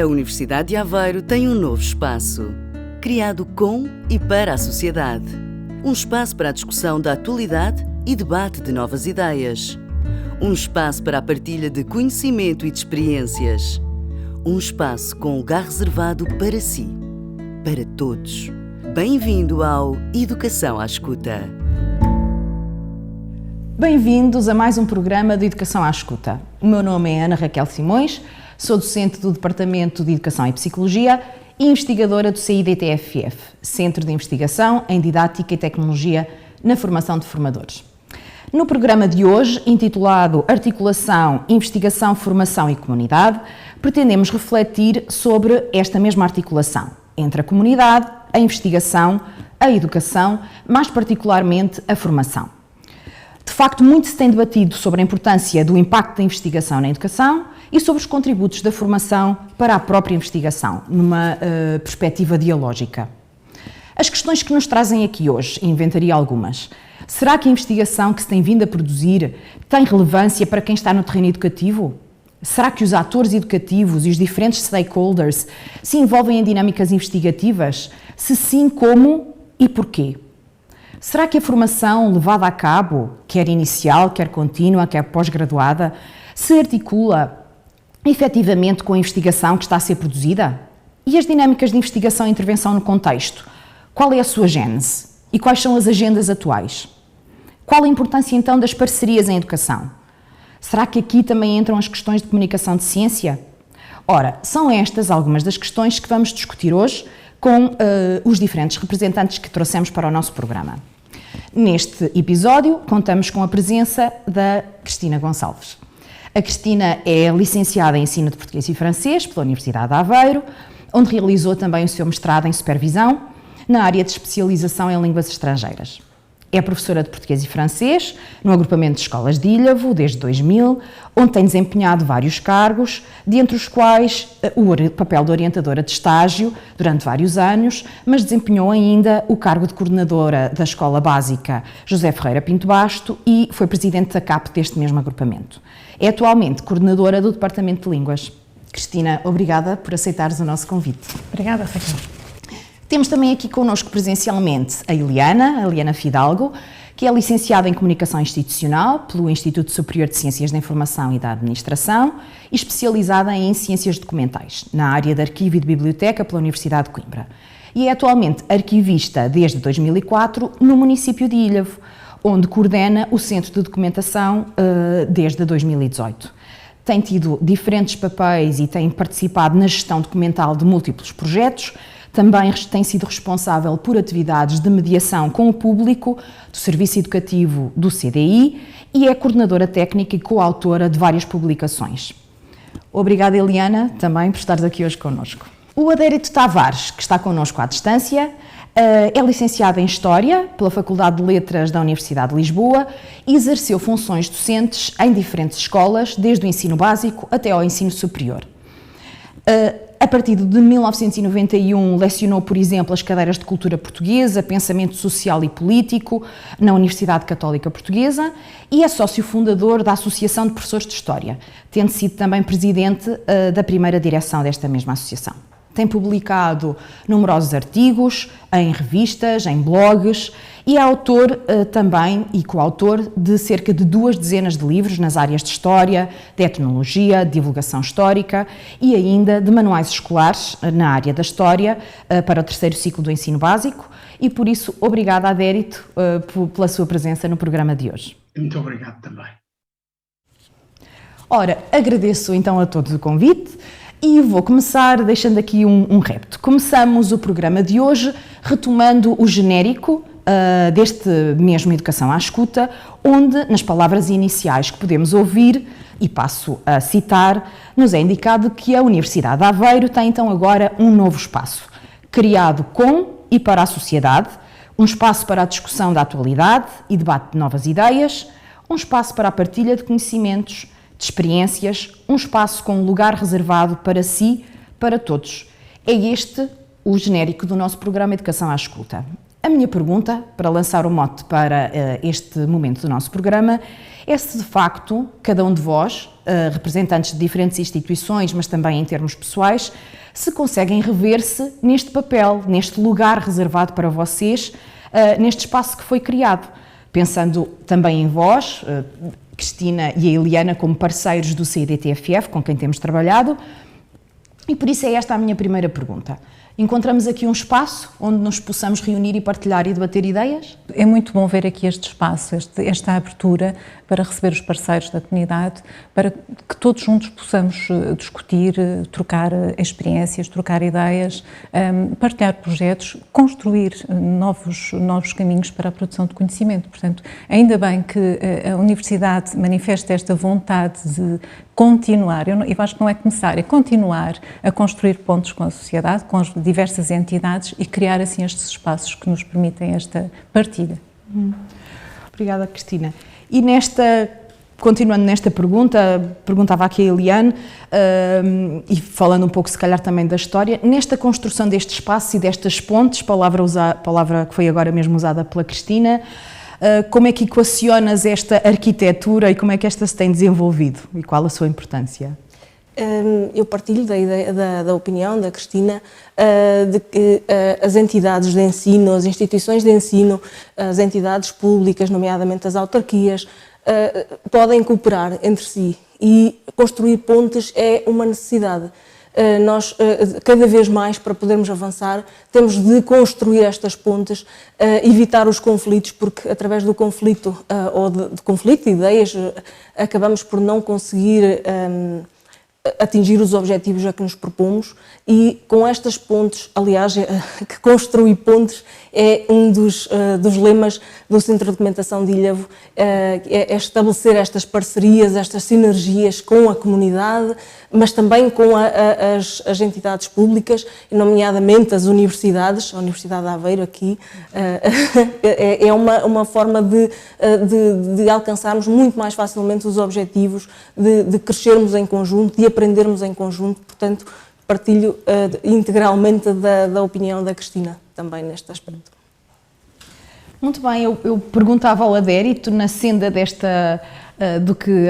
A Universidade de Aveiro tem um novo espaço, criado com e para a sociedade. Um espaço para a discussão da atualidade e debate de novas ideias. Um espaço para a partilha de conhecimento e de experiências. Um espaço com lugar reservado para si, para todos. Bem-vindo ao Educação à Escuta. Bem-vindos a mais um programa de Educação à Escuta. O meu nome é Ana Raquel Simões, sou docente do Departamento de Educação e Psicologia e investigadora do CIDTFF, Centro de Investigação em Didática e Tecnologia na Formação de Formadores. No programa de hoje, intitulado Articulação, Investigação, Formação e Comunidade, pretendemos refletir sobre esta mesma articulação entre a comunidade, a investigação, a educação, mais particularmente a formação. De facto, muito se tem debatido sobre a importância do impacto da investigação na educação e sobre os contributos da formação para a própria investigação, numa perspectiva dialógica. As questões que nos trazem aqui hoje, inventaria algumas. Será que a investigação que se tem vindo a produzir tem relevância para quem está no terreno educativo? Será que os atores educativos e os diferentes stakeholders se envolvem em dinâmicas investigativas? Se sim, como e porquê? Será que a formação levada a cabo, quer inicial, quer contínua, quer pós-graduada, se articula efetivamente com a investigação que está a ser produzida? E as dinâmicas de investigação e intervenção no contexto? Qual é a sua gênese? E quais são as agendas atuais? Qual a importância então das parcerias em educação? Será que aqui também entram as questões de comunicação de ciência? Ora, são estas algumas das questões que vamos discutir hoje com os diferentes representantes que trouxemos para o nosso programa. Neste episódio, contamos com a presença da Cristina Gonçalves. A Cristina é licenciada em Ensino de Português e Francês pela Universidade de Aveiro, onde realizou também o seu mestrado em Supervisão na área de especialização em línguas estrangeiras. É professora de Português e Francês no agrupamento de escolas de Ilhavo desde 2000, onde tem desempenhado vários cargos, dentre os quais o papel de orientadora de estágio durante vários anos, mas desempenhou ainda o cargo de coordenadora da Escola Básica José Ferreira Pinto Basto e foi presidente da CAP deste mesmo agrupamento. É atualmente coordenadora do Departamento de Línguas. Cristina, obrigada por aceitares o nosso convite. Obrigada, Raquel. Temos também aqui connosco presencialmente a Eliana Fidalgo, que é licenciada em Comunicação Institucional pelo Instituto Superior de Ciências da Informação e da Administração e especializada em Ciências Documentais, na área de Arquivo e de Biblioteca pela Universidade de Coimbra. E é atualmente arquivista desde 2004 no município de Ilhavo, onde coordena o Centro de Documentação desde 2018. Tem tido diferentes papéis e tem participado na gestão documental de múltiplos projetos. Também tem sido responsável por atividades de mediação com o público do Serviço Educativo do CDI e é coordenadora técnica e coautora de várias publicações. Obrigada, Eliana, também por estares aqui hoje connosco. O Adérito Tavares, que está connosco à distância, é licenciado em História pela Faculdade de Letras da Universidade de Lisboa e exerceu funções docentes em diferentes escolas, desde o ensino básico até ao ensino superior. A partir de 1991, lecionou, por exemplo, as cadeiras de Cultura Portuguesa, Pensamento Social e Político na Universidade Católica Portuguesa e é sócio fundador da Associação de Professores de História, tendo sido também presidente da primeira direção desta mesma associação. Tem publicado numerosos artigos em revistas, em blogs e é autor também e coautor de cerca de 2 dezenas de livros nas áreas de História, de Etnologia, de Divulgação Histórica e ainda de manuais escolares na área da História para o 3º ciclo do ensino básico e por isso obrigada, Adérito, pela sua presença no programa de hoje. Muito obrigado também. Ora, agradeço então a todos o convite. E vou começar deixando aqui um repto. Começamos o programa de hoje retomando o genérico deste mesmo Educação à Escuta, onde, nas palavras iniciais que podemos ouvir, e passo a citar, nos é indicado que a Universidade de Aveiro tem então agora um novo espaço, criado com e para a sociedade, um espaço para a discussão da atualidade e debate de novas ideias, um espaço para a partilha de conhecimentos, de experiências, um espaço com um lugar reservado para si, para todos. É este o genérico do nosso programa Educação à Escuta. A minha pergunta, para lançar o mote para este momento do nosso programa, é se de facto cada um de vós representantes de diferentes instituições, mas também em termos pessoais, se conseguem rever-se neste papel, neste lugar reservado para vocês, neste espaço que foi criado. Pensando também em vós, Cristina e a Eliana, como parceiros do CIDTFF, com quem temos trabalhado, e por isso é esta a minha primeira pergunta. Encontramos aqui um espaço onde nos possamos reunir e partilhar e debater ideias? É muito bom ver aqui este espaço, esta abertura para receber os parceiros da comunidade, para que todos juntos possamos discutir, trocar experiências, trocar ideias, partilhar projetos, construir novos caminhos para a produção de conhecimento. Portanto, ainda bem que a Universidade manifesta esta vontade de continuar, eu acho que não é começar, é continuar a construir pontos com a sociedade, com as diversas entidades e criar assim estes espaços que nos permitem esta partilha. Obrigada, Cristina. E continuando nesta pergunta, perguntava aqui a Eliane, e falando um pouco se calhar também da história, nesta construção deste espaço e destas pontes, palavra que foi agora mesmo usada pela Cristina, como é que equacionas esta arquitetura e como é que esta se tem desenvolvido e qual a sua importância? Eu partilho da opinião da Cristina de que as entidades de ensino, as instituições de ensino, as entidades públicas, nomeadamente as autarquias, podem cooperar entre si e construir pontes é uma necessidade. Nós, cada vez mais, para podermos avançar, temos de construir estas pontes, evitar os conflitos, porque através do conflito, ou de conflito de ideias, acabamos por não conseguir atingir os objetivos a que nos propomos, e com estas pontes, aliás, que construir pontes é um dos lemas do Centro de Documentação de Ilhavo, é estabelecer estas parcerias, estas sinergias com a comunidade, mas também com as entidades públicas, nomeadamente as universidades, a Universidade de Aveiro aqui, é uma forma de alcançarmos muito mais facilmente os objetivos, de crescermos em conjunto, de aprendermos em conjunto. Portanto, partilho integralmente da opinião da Cristina também neste aspecto. Muito bem, eu perguntava ao adérito na senda do que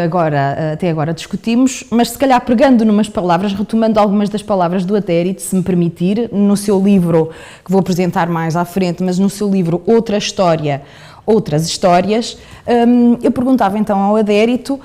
até agora discutimos, mas se calhar pegando numas palavras, retomando algumas das palavras do adérito, se me permitir, no seu livro, que vou apresentar mais à frente, mas no seu livro Outra História, Outras Histórias, eu perguntava então ao adérito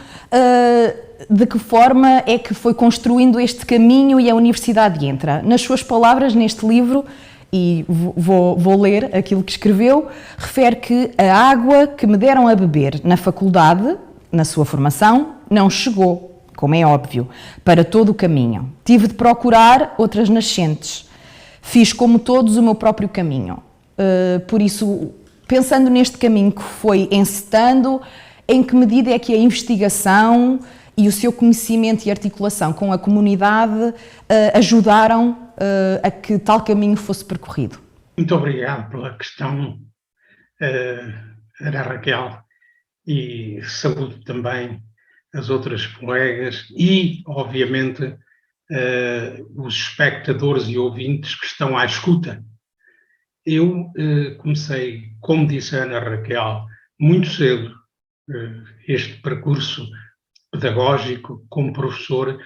de que forma é que foi construindo este caminho e a universidade entra. Nas suas palavras, neste livro, e vou ler aquilo que escreveu, refere que a água que me deram a beber na faculdade, na sua formação, não chegou, como é óbvio, para todo o caminho. Tive de procurar outras nascentes. Fiz, como todos, o meu próprio caminho. Por isso, pensando neste caminho que foi encetando, em que medida é que a investigação e o seu conhecimento e articulação com a comunidade ajudaram a que tal caminho fosse percorrido? Muito obrigado pela questão, Ana Raquel, e saúdo também as outras colegas e, obviamente, os espectadores e ouvintes que estão à escuta. Eu comecei, como disse a Ana Raquel, muito cedo este percurso pedagógico como professor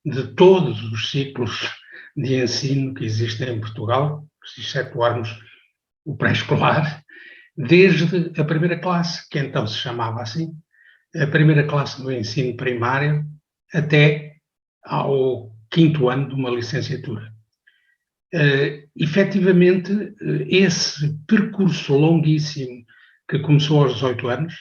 de todos os ciclos de ensino que existem em Portugal, se excetuarmos o pré-escolar, desde a primeira classe, que então se chamava assim, a primeira classe do ensino primário, até ao 5º ano de uma licenciatura. Efetivamente, esse percurso longuíssimo que começou aos 18 anos,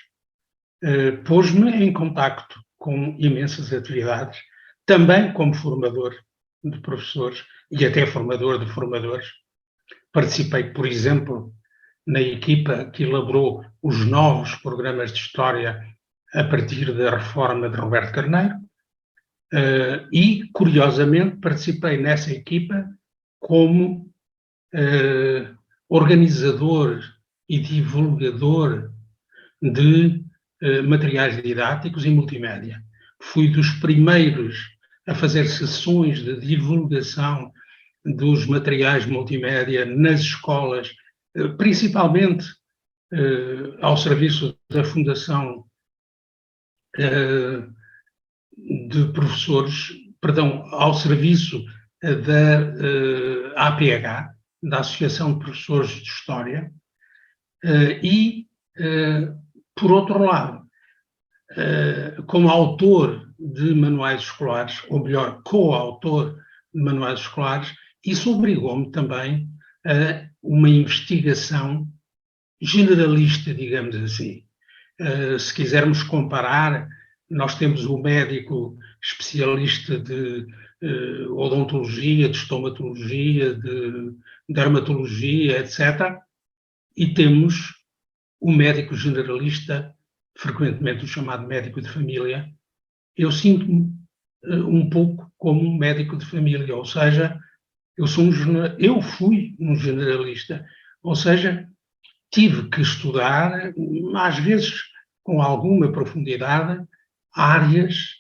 pôs-me em contacto com imensas atividades, também como formador de professores e até formador de formadores. Participei, por exemplo, na equipa que elaborou os novos programas de História a partir da reforma de Roberto Carneiro e, curiosamente, participei nessa equipa como organizador e divulgador de materiais didáticos e multimédia. Fui dos primeiros a fazer sessões de divulgação dos materiais multimédia nas escolas, principalmente ao serviço da Fundação de professores, perdão, ao serviço da APH, da Associação de Professores de História, e, por outro lado, como autor de manuais escolares, ou melhor, coautor de manuais escolares, isso obrigou-me também a uma investigação generalista, digamos assim. Se quisermos comparar, nós temos o médico especialista de odontologia, de estomatologia, de dermatologia, etc. E temos o médico generalista, frequentemente o chamado médico de família. Eu sinto-me um pouco como um médico de família, ou seja, eu fui um generalista, ou seja, tive que estudar, às vezes com alguma profundidade, áreas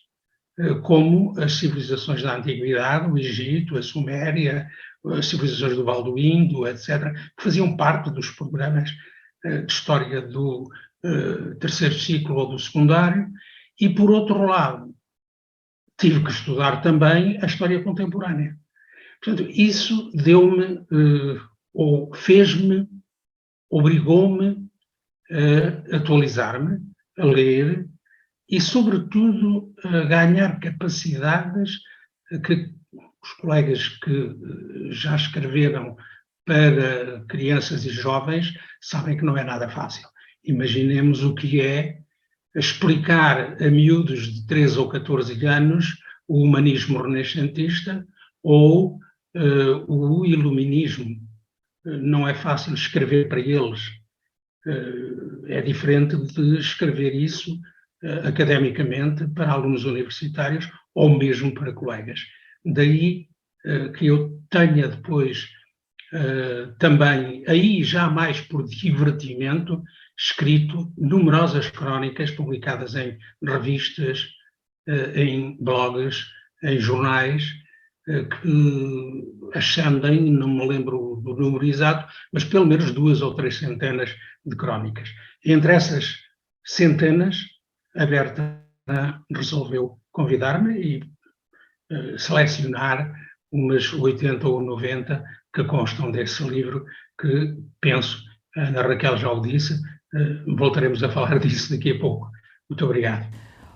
como as civilizações da Antiguidade, o Egito, a Suméria, as civilizações do Val do Indo, etc., que faziam parte dos programas de história do terceiro ciclo ou do secundário, e, por outro lado, tive que estudar também a história contemporânea. Portanto, isso deu-me, ou fez-me, obrigou-me a atualizar-me, a ler e, sobretudo, a ganhar capacidades que os colegas que já escreveram para crianças e jovens sabem que não é nada fácil. Imaginemos o que é explicar a miúdos de 13 ou 14 anos o humanismo renascentista ou o iluminismo. Não é fácil escrever para eles. É diferente de escrever isso academicamente para alunos universitários ou mesmo para colegas. Daí que eu tenha depois também, aí já mais por divertimento, escrito numerosas crónicas publicadas em revistas, em blogs, em jornais, que ascendem, não me lembro do número exato, mas pelo menos 2 ou 3 centenas de crónicas. Entre essas centenas, a Berta resolveu convidar-me e selecionar umas 80 ou 90 que constam desse livro, que penso, a Ana Raquel já o disse, voltaremos a falar disso daqui a pouco. Muito obrigado.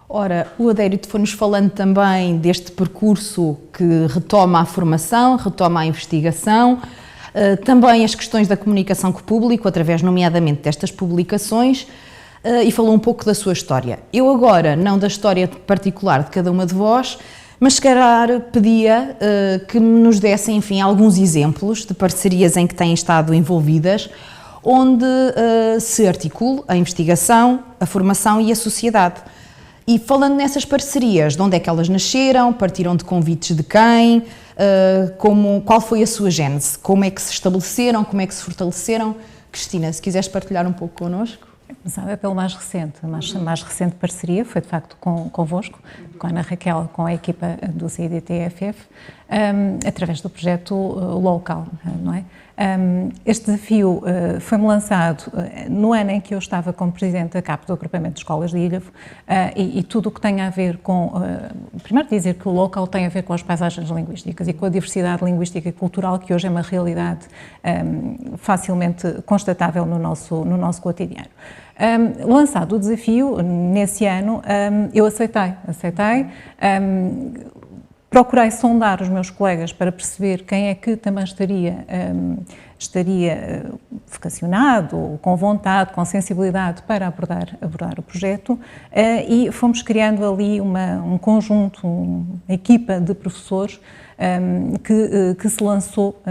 Ora, o Adérito foi-nos falando também deste percurso que retoma a formação, retoma a investigação, também as questões da comunicação com o público, através nomeadamente destas publicações, e falou um pouco da sua história. Eu agora, não da história particular de cada uma de vós, mas se calhar pedia que nos dessem, enfim, alguns exemplos de parcerias em que têm estado envolvidas, onde se articule a investigação, a formação e a sociedade. E falando nessas parcerias, de onde é que elas nasceram, partiram de convites de quem, qual foi a sua gênese, como é que se estabeleceram, como é que se fortaleceram? Cristina, se quiseres partilhar um pouco connosco. Começava pelo mais recente. A mais recente parceria foi, de facto, convosco, com a Ana Raquel, com a equipa do CIDTFF, através do projeto Local, não é? Este desafio foi-me lançado no ano em que eu estava como Presidente da CAP do Agrupamento de Escolas de Ilhavo, e tudo o que tem a ver com... primeiro dizer que o Local tem a ver com as paisagens linguísticas e com a diversidade linguística e cultural, que hoje é uma realidade facilmente constatável no nosso cotidiano. Lançado o desafio, nesse ano, eu aceitei. Procurei sondar os meus colegas para perceber quem é que também estaria vocacionado, com vontade, com sensibilidade para abordar o projeto, e fomos criando ali um conjunto, uma equipa de professores que se lançou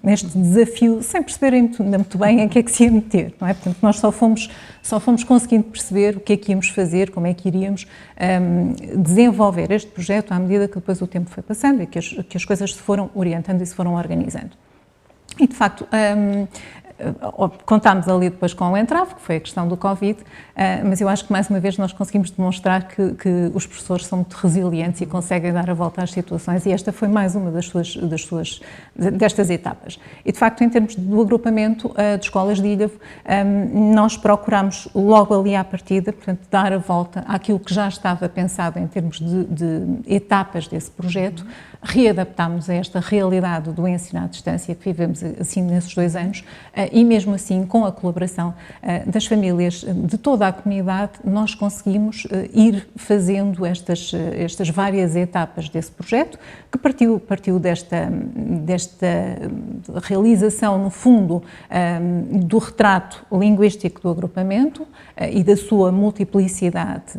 neste desafio sem perceberem muito bem em que é que se ia meter, não é? Portanto, nós só fomos conseguindo perceber o que é que íamos fazer, como é que iríamos desenvolver este projeto à medida que depois o tempo foi passando e que as coisas se foram orientando e se foram organizando. E, de facto, contámos ali depois com o entrave, que foi a questão do Covid, mas eu acho que mais uma vez nós conseguimos demonstrar que os professores são muito resilientes e conseguem dar a volta às situações, e esta foi mais uma destas etapas. E de facto, em termos do agrupamento de escolas de Ilhavo, nós procuramos logo ali à partida, portanto, dar a volta àquilo que já estava pensado em termos de etapas desse projeto, readaptámos a esta realidade do ensino à distância que vivemos assim nesses 2 anos, e mesmo assim, com a colaboração das famílias, de toda a comunidade, nós conseguimos ir fazendo estas várias etapas desse projeto, que partiu desta realização, no fundo, do retrato linguístico do agrupamento e da sua multiplicidade,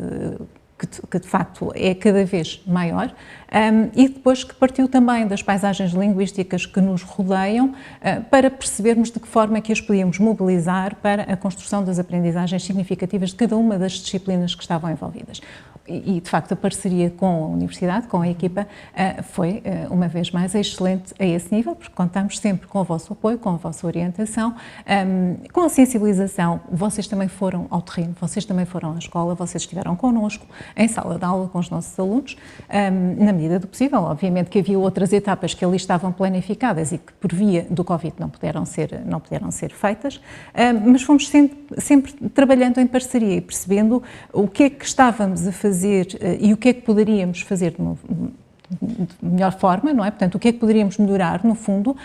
que de facto é cada vez maior, e depois que partiu também das paisagens linguísticas que nos rodeiam, para percebermos de que forma é que as podíamos mobilizar para a construção das aprendizagens significativas de cada uma das disciplinas que estavam envolvidas. E, de facto, a parceria com a Universidade, com a equipa, foi, uma vez mais, excelente a esse nível, porque contamos sempre com o vosso apoio, com a vossa orientação, com a sensibilização. Vocês também foram ao terreno, vocês também foram à escola, vocês estiveram connosco, em sala de aula com os nossos alunos, na medida do possível. Obviamente que havia outras etapas que ali estavam planificadas e que, por via do Covid, não puderam ser feitas, mas fomos sempre trabalhando em parceria e percebendo o que é que estávamos a fazer e o que é que poderíamos fazer de melhor forma, não é? Portanto, o que é que poderíamos melhorar, no fundo,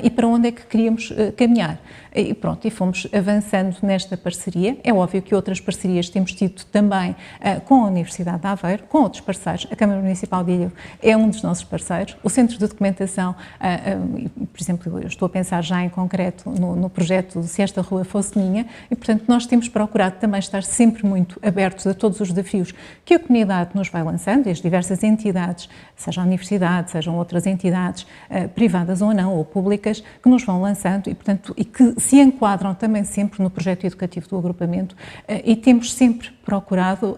e para onde é que queríamos caminhar. E pronto, e fomos avançando nesta parceria. É óbvio que outras parcerias temos tido também com a Universidade de Aveiro, com outros parceiros. A Câmara Municipal de Ilhavo é um dos nossos parceiros. O Centro de Documentação, por exemplo, eu estou a pensar já em concreto no projeto Se Esta Rua Fosse Minha, e portanto nós temos procurado também estar sempre muito abertos a todos os desafios que a comunidade nos vai lançando, e as diversas entidades, seja a Universidade, sejam outras entidades privadas ou não, ou públicas, que nos vão lançando e, portanto, e que se enquadram também sempre no projeto educativo do agrupamento, e temos sempre procurado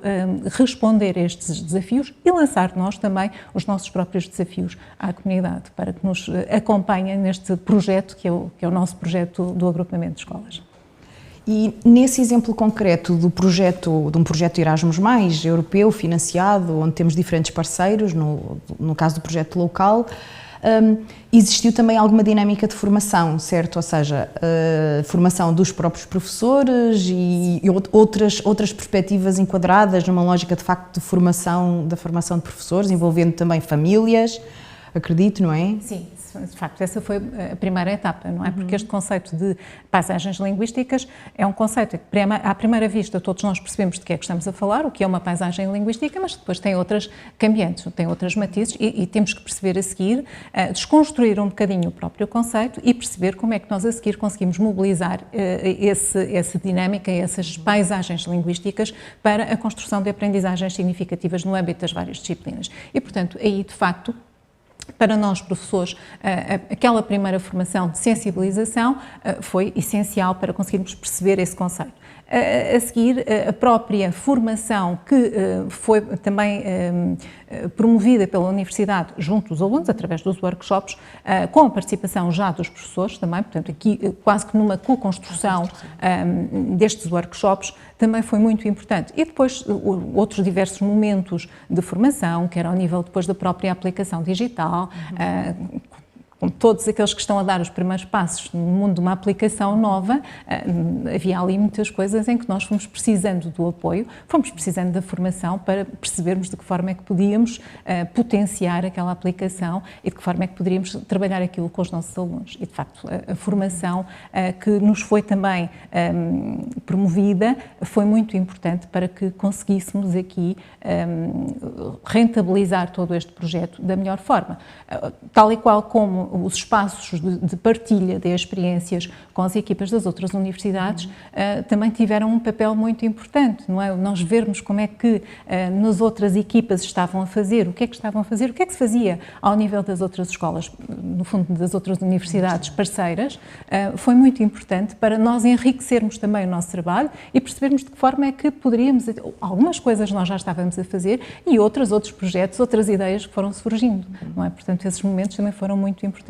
responder a estes desafios e lançar nós também os nossos próprios desafios à comunidade, para que nos acompanhem neste projeto que é o nosso projeto do agrupamento de escolas. E nesse exemplo concreto de um projeto Erasmus+, europeu, financiado, onde temos diferentes parceiros, no caso do projeto local, existiu também alguma dinâmica de formação, certo? Ou seja, formação dos próprios professores e outras perspectivas enquadradas numa lógica de facto da formação de professores, envolvendo também famílias, acredito, não é? Sim. De facto, essa foi a primeira etapa, não é? Porque este conceito de paisagens linguísticas é um conceito que, à primeira vista, todos nós percebemos de que é que estamos a falar, o que é uma paisagem linguística, mas depois tem outras cambiantes, tem outras matizes e temos que perceber a seguir, desconstruir um bocadinho o próprio conceito e perceber como é que nós a seguir conseguimos mobilizar essa dinâmica, essas paisagens linguísticas para a construção de aprendizagens significativas no âmbito das várias disciplinas. E, portanto, aí, de facto, para nós, professores, aquela primeira formação de sensibilização foi essencial para conseguirmos perceber esse conceito. A seguir, a própria formação que foi também promovida pela Universidade junto dos alunos, através dos workshops, com a participação já dos professores também, portanto aqui quase que numa co-construção destes workshops, também foi muito importante. E depois outros diversos momentos de formação, que era ao nível depois da própria aplicação digital, com todos aqueles que estão a dar os primeiros passos no mundo de uma aplicação nova, havia ali muitas coisas em que nós fomos precisando do apoio, fomos precisando da formação para percebermos de que forma é que podíamos potenciar aquela aplicação e de que forma é que poderíamos trabalhar aquilo com os nossos alunos. E, de facto, a formação que nos foi também promovida foi muito importante para que conseguíssemos aqui rentabilizar todo este projeto da melhor forma. Tal e qual como os espaços de partilha de experiências com as equipas das outras universidades também tiveram um papel muito importante, não é? Nós vermos como é que nas outras equipas estavam a fazer, o que é que estavam a fazer, o que é que se fazia ao nível das outras escolas, no fundo das outras universidades parceiras, foi muito importante para nós enriquecermos também o nosso trabalho e percebermos de que forma é que poderíamos, algumas coisas nós já estávamos a fazer e outros projetos, outras ideias que foram surgindo, não é? Portanto, esses momentos também foram muito importantes.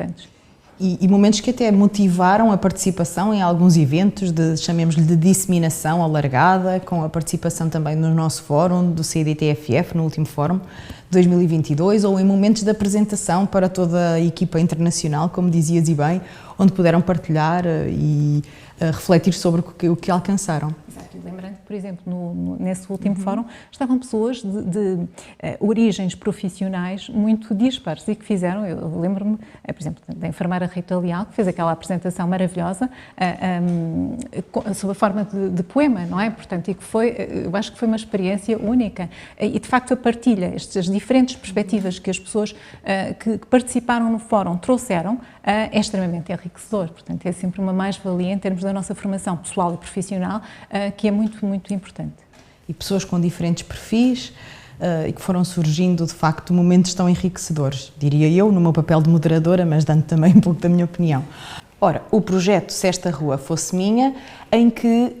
e momentos que até motivaram a participação em alguns eventos, chamemos-lhe de disseminação alargada, com a participação também no nosso fórum do CIDTFF, no último fórum de 2022, ou em momentos de apresentação para toda a equipa internacional, como dizias e bem, onde puderam partilhar e refletir sobre o que alcançaram. Exato. Lembrando que, por exemplo, nesse último fórum estavam pessoas de origens profissionais muito dispares e que fizeram, eu lembro-me, por exemplo, da enfermeira Rita Leal, que fez aquela apresentação maravilhosa sob a forma de poema, não é? Portanto, e que eu acho que foi uma experiência única. E, de facto, a partilha, estas diferentes perspectivas que as pessoas que participaram no fórum trouxeram, é extremamente enriquecedor. Portanto, é sempre uma mais-valia em termos da nossa formação pessoal e profissional, que é muito, muito importante. E pessoas com diferentes perfis e que foram surgindo, de facto, momentos tão enriquecedores, diria eu, no meu papel de moderadora, mas dando também um pouco da minha opinião. Ora, o projeto Se Esta Rua Fosse Minha, em que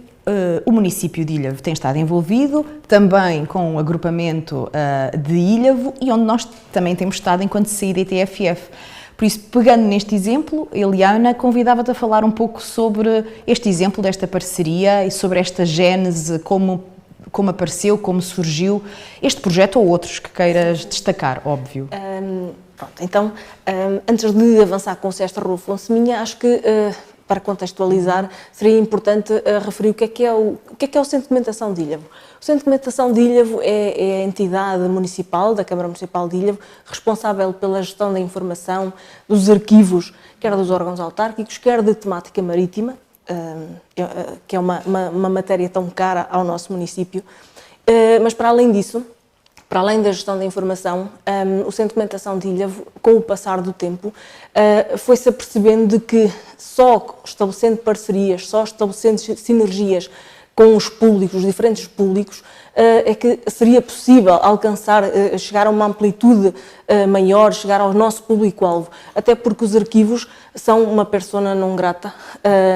o município de Ilhavo tem estado envolvido, também com o agrupamento de Ilhavo, e onde nós também temos estado enquanto CIDTFF. Por isso, pegando neste exemplo, Eliana, convidava-te a falar um pouco sobre este exemplo desta parceria e sobre esta gênese, como apareceu, como surgiu este projeto ou outros que queiras destacar, óbvio. Pronto, então, antes de avançar com Se Esta Rua Fosse Minha, acho que, para contextualizar, seria importante referir o que é o Centro de Documentação de Ilhavo. O Centro de Documentação de Ilhavo é a entidade municipal, da Câmara Municipal de Ilhavo, responsável pela gestão da informação dos arquivos, quer dos órgãos autárquicos, quer de temática marítima, que é uma matéria tão cara ao nosso município. Mas, para além disso, para além da gestão da informação, o Centro de Documentação de Ilhavo, com o passar do tempo, foi-se apercebendo de que só estabelecendo parcerias, só estabelecendo sinergias com os públicos, os diferentes públicos, é que seria possível alcançar, chegar a uma amplitude maior, chegar ao nosso público-alvo, até porque os arquivos são uma persona não grata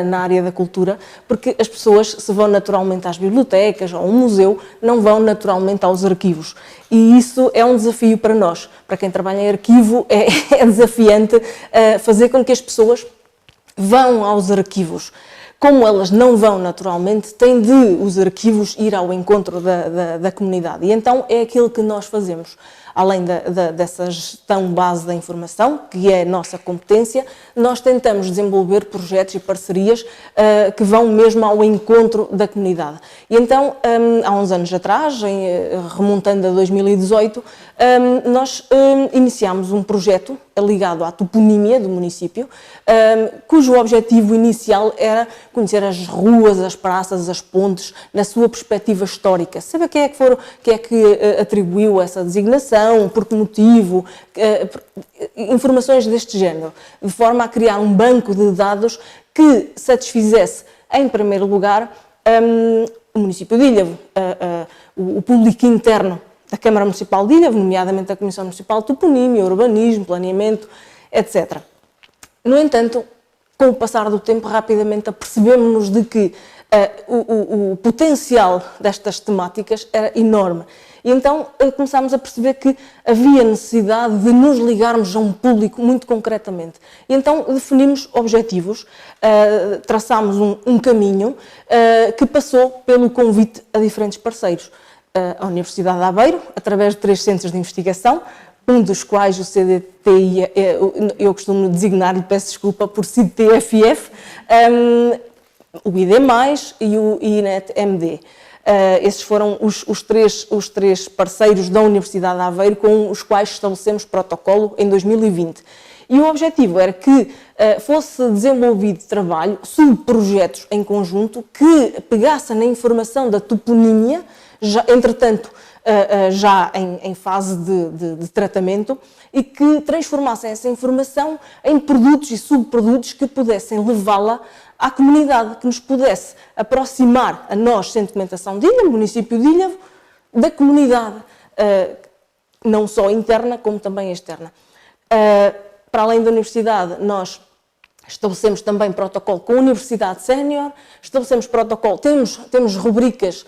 na área da cultura, porque as pessoas, se vão naturalmente às bibliotecas ou a um museu, não vão naturalmente aos arquivos. E isso é um desafio para nós. Para quem trabalha em arquivo, é desafiante fazer com que as pessoas vão aos arquivos. Como elas não vão naturalmente, têm de os arquivos ir ao encontro da comunidade. E então é aquilo que nós fazemos. Além dessa gestão base da informação, que é a nossa competência, nós tentamos desenvolver projetos e parcerias que vão mesmo ao encontro da comunidade. E então, há uns anos atrás, remontando a 2018, nós iniciámos um projeto ligado à toponímia do município, cujo objetivo inicial era conhecer as ruas, as praças, as pontes, na sua perspectiva histórica. Saber quem é que atribuiu essa designação, por que motivo, informações deste género, de forma a criar um banco de dados que satisfizesse, em primeiro lugar, o município de Ilhavo, o público interno da Câmara Municipal de Ilhavo, nomeadamente a Comissão Municipal de Toponímia, Urbanismo, Planeamento, etc. No entanto, com o passar do tempo, rapidamente apercebemos-nos de que o potencial destas temáticas era enorme. E então começámos a perceber que havia necessidade de nos ligarmos a um público muito concretamente. E então definimos objetivos, traçámos um caminho que passou pelo convite a diferentes parceiros. A Universidade de Aveiro, através de 3 centros de investigação, um dos quais o CDTI, eu costumo designar-lhe, peço desculpa, por CIDTFF, o ID+, e o INET-MD. Esses foram os três parceiros da Universidade de Aveiro com os quais estabelecemos protocolo em 2020. E o objetivo era que fosse desenvolvido trabalho, subprojetos em conjunto, que pegassem na informação da toponímia, entretanto, já em fase de tratamento, e que transformassem essa informação em produtos e subprodutos que pudessem levá-la à comunidade, que nos pudesse aproximar a nós, Centro de Documentação de Ilhavo, município de Ilhavo, da comunidade, não só interna, como também externa. Para além da universidade, nós estabelecemos também protocolo com a Universidade Sénior, estabelecemos protocolo, temos rubricas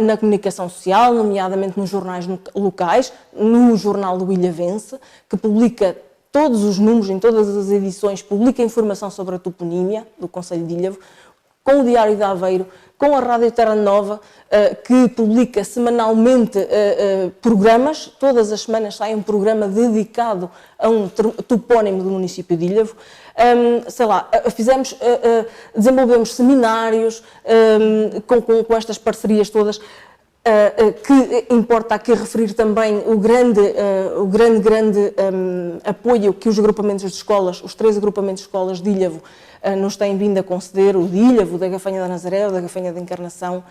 na comunicação social, nomeadamente nos jornais locais, no Jornal do Ilhavense, que publica todos os números, em todas as edições, publica informação sobre a toponímia do Concelho de Ilhavo, com o Diário de Aveiro, com a Rádio Terra Nova, que publica semanalmente programas. Todas as semanas sai um programa dedicado a um topónimo do município de Ilhavo. Desenvolvemos seminários com estas parcerias todas, que importa aqui referir também o grande apoio que os agrupamentos de escolas, os 3 agrupamentos de escolas de Ilhavo, nos têm vindo a conceder, o de Ilhavo, o da Gafanha da Nazaré, o da Gafanha da Encarnação,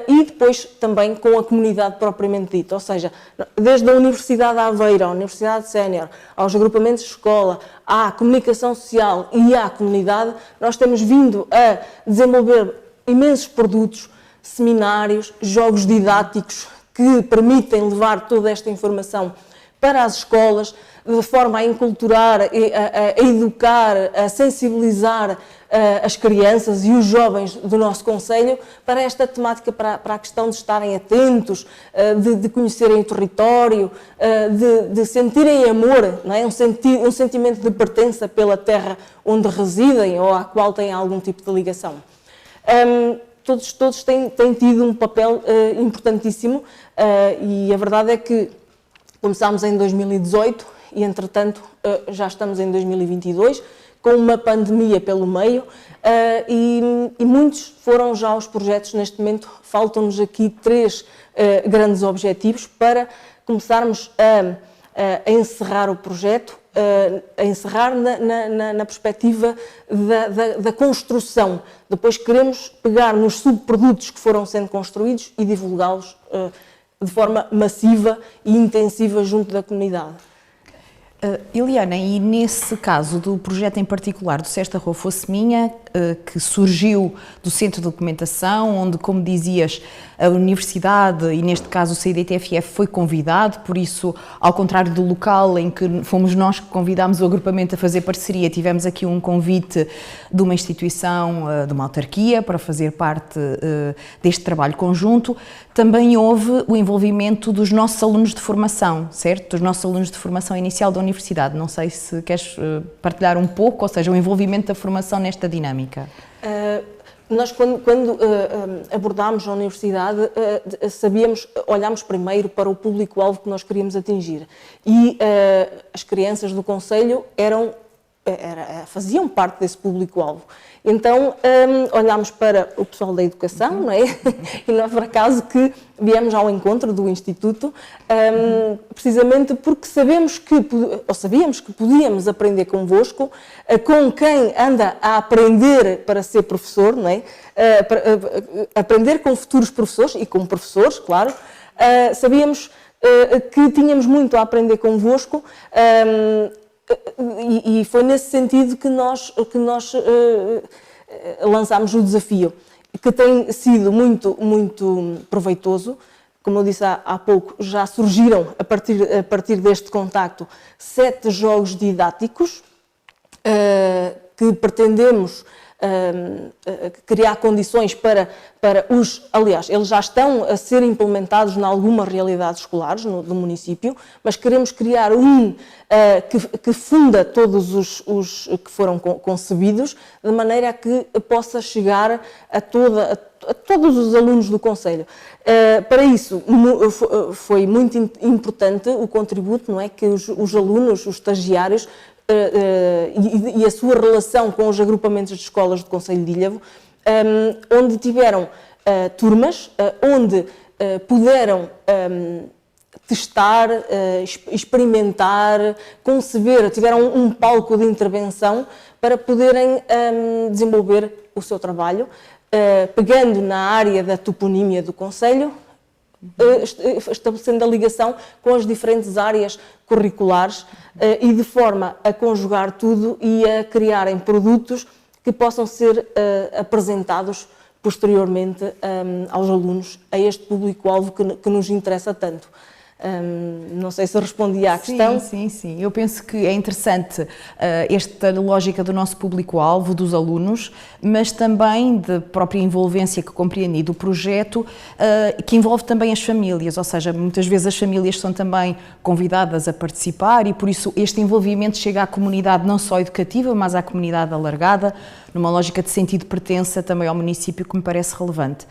e depois também com a comunidade propriamente dita, ou seja, desde a Universidade de Aveiro, à Universidade Sénior, aos agrupamentos de escola, à comunicação social e à comunidade, nós temos vindo a desenvolver imensos produtos, seminários, jogos didáticos que permitem levar toda esta informação para as escolas, de forma a enculturar, a educar, a sensibilizar as crianças e os jovens do nosso concelho para esta temática, para a questão de estarem atentos, de conhecerem o território, de sentirem amor, não é? Um sentimento de pertença pela terra onde residem ou à qual têm algum tipo de ligação. Todos têm tido um papel importantíssimo, e a verdade é que começámos em 2018 e, entretanto, já estamos em 2022, com uma pandemia pelo meio, e muitos foram já os projetos. Neste momento faltam-nos aqui 3 grandes objetivos para começarmos a encerrar o projeto, a encerrar na perspectiva da construção. Depois queremos pegar nos subprodutos que foram sendo construídos e divulgá-los de forma massiva e intensiva junto da comunidade. Eliana, e nesse caso do projeto em particular do Se Esta Rua Fosse Minha, que surgiu do Centro de Documentação, onde, como dizias, a Universidade, e neste caso o CIDTFF, foi convidado, por isso, ao contrário do local em que fomos nós que convidámos o agrupamento a fazer parceria, tivemos aqui um convite de uma instituição, de uma autarquia, para fazer parte deste trabalho conjunto. Também houve o envolvimento dos nossos alunos de formação, certo? Dos nossos alunos de formação inicial da Universidade. Não sei se queres partilhar um pouco, ou seja, o envolvimento da formação nesta dinâmica. Nós, quando abordámos a Universidade, olhámos primeiro para o público-alvo que nós queríamos atingir. E as crianças do concelho faziam parte desse público-alvo. Então, olhámos para o pessoal da educação, não é? E não é por acaso que viemos ao encontro do Instituto, precisamente porque sabíamos que podíamos aprender convosco, com quem anda a aprender para ser professor, não é? Aprender com futuros professores e com professores, claro. Sabíamos que tínhamos muito a aprender convosco, e foi nesse sentido que nós lançámos o desafio, que tem sido muito proveitoso. Como eu disse há pouco, já surgiram, a partir deste contacto, 7 jogos didáticos que pretendemos criar condições para aliás, eles já estão a ser implementados em algumas realidades escolares do município, mas queremos criar que funda todos os que foram concebidos, de maneira a que possa chegar a todos os alunos do concelho. Para isso, foi muito importante o contributo, não é, que os alunos, os estagiários, e a sua relação com os agrupamentos de escolas do Concelho de Ilhavo, onde tiveram turmas, onde puderam testar, experimentar, conceber, tiveram um palco de intervenção para poderem desenvolver o seu trabalho, pegando na área da toponímia do concelho, estabelecendo a ligação com as diferentes áreas curriculares, e de forma a conjugar tudo e a criarem produtos que possam ser apresentados posteriormente aos alunos, a este público-alvo que nos interessa tanto. Não sei se respondi à questão. Sim. Eu penso que é interessante esta lógica do nosso público-alvo, dos alunos, mas também da própria envolvência que compreendi do projeto, que envolve também as famílias, ou seja, muitas vezes as famílias são também convidadas a participar e por isso este envolvimento chega à comunidade não só educativa, mas à comunidade alargada, numa lógica de sentido de pertença também ao município, que me parece relevante.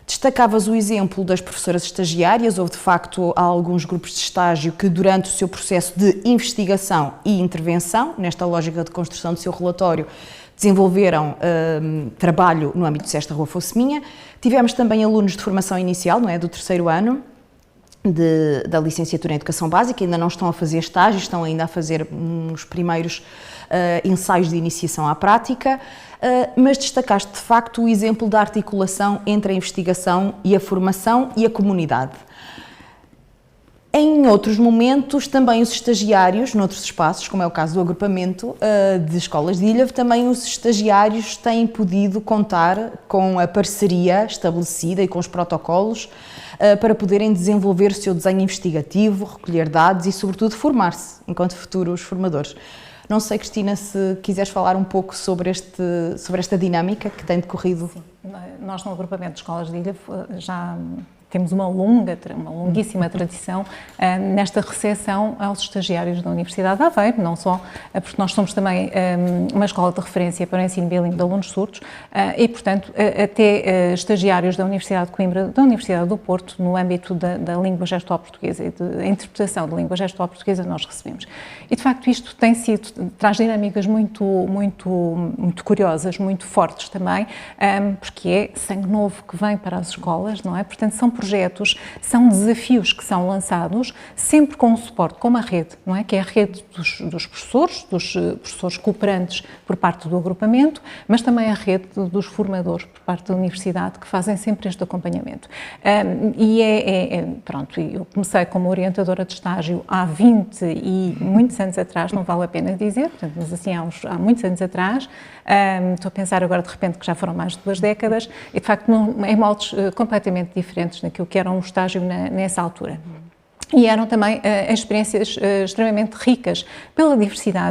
Destacavas o exemplo das professoras estagiárias. Houve, de facto, alguns grupos de estágio que, durante o seu processo de investigação e intervenção, nesta lógica de construção do seu relatório, desenvolveram trabalho no âmbito do SESTA Rua Fosse-Minha. Tivemos também alunos de formação inicial, não é, do terceiro ano, da licenciatura em Educação Básica, ainda não estão a fazer estágios, estão ainda a fazer uns primeiros ensaios de iniciação à prática, mas destacaste de facto o exemplo da articulação entre a investigação e a formação e a comunidade. Em outros momentos, também os estagiários, noutros espaços, como é o caso do agrupamento de escolas de Ilhavo, também os estagiários têm podido contar com a parceria estabelecida e com os protocolos para poderem desenvolver o seu desenho investigativo, recolher dados e, sobretudo, formar-se enquanto futuros formadores. Não sei, Cristina, se quiseres falar um pouco sobre esta dinâmica que tem decorrido. Sim. Nós, no agrupamento de escolas de Ilhavo, já temos uma longuíssima tradição nesta recepção aos estagiários da Universidade de Aveiro, não só porque nós somos também uma escola de referência para o ensino bilíngue de alunos surdos e, portanto, até estagiários da Universidade de Coimbra, da Universidade do Porto, no âmbito da língua gestual portuguesa e da interpretação da língua gestual portuguesa, nós recebemos. E, de facto, isto traz dinâmicas muito curiosas, muito fortes também, porque é sangue novo que vem para as escolas, não é? Portanto, são projetos, são desafios que são lançados sempre com um suporte, como a rede, não é? Que é a rede dos professores cooperantes por parte do agrupamento, mas também a rede dos formadores por parte da universidade, que fazem sempre este acompanhamento. Pronto, eu comecei como orientadora de estágio há 20 e muitos anos atrás, não vale a pena dizer, portanto, mas assim há muitos anos atrás, estou a pensar agora de repente que já foram mais de 2 décadas, e de facto em moldes completamente diferentes daquilo que era um estágio nessa altura. E eram também experiências extremamente ricas pela diversidade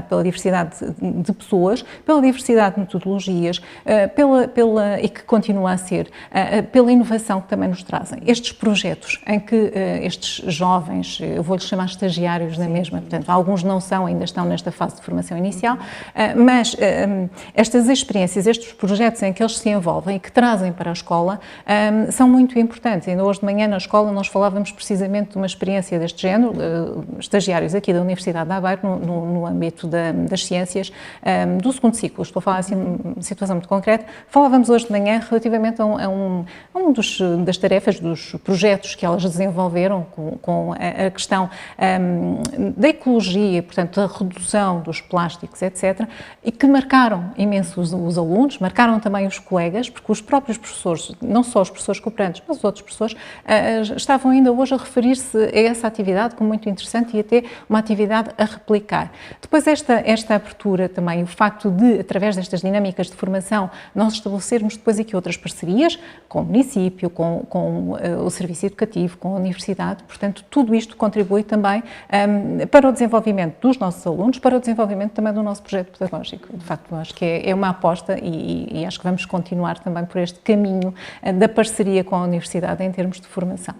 de pessoas, pela diversidade de metodologias, e que continua a ser, pela inovação que também nos trazem. Estes projetos em que estes jovens, eu vou-lhes chamar estagiários na mesma, portanto, alguns não são, ainda estão nesta fase de formação inicial, mas estas experiências, estes projetos em que eles se envolvem e que trazem para a escola, são muito importantes. Ainda hoje de manhã na escola nós falávamos precisamente de uma experiência deste género, estagiários aqui da Universidade de Aveiro, no âmbito das ciências, do segundo ciclo. Estou a falar assim de uma situação muito concreta. Falávamos hoje de manhã relativamente a um das tarefas, dos projetos que elas desenvolveram com a questão da ecologia, portanto, da redução dos plásticos, etc., e que marcaram imenso os alunos, marcaram também os colegas, porque os próprios professores, não só os professores cooperantes, mas os outros professores, estavam ainda hoje a referir-se a essa atividade como muito interessante e até uma atividade a replicar. Depois esta abertura também, o facto de, através destas dinâmicas de formação, nós estabelecermos depois aqui outras parcerias com o município, com o serviço educativo, com a universidade, portanto, tudo isto contribui também para o desenvolvimento dos nossos alunos, para o desenvolvimento também do nosso projeto pedagógico. De facto, acho que é uma aposta e acho que vamos continuar também por este caminho da parceria com a universidade em termos de formação.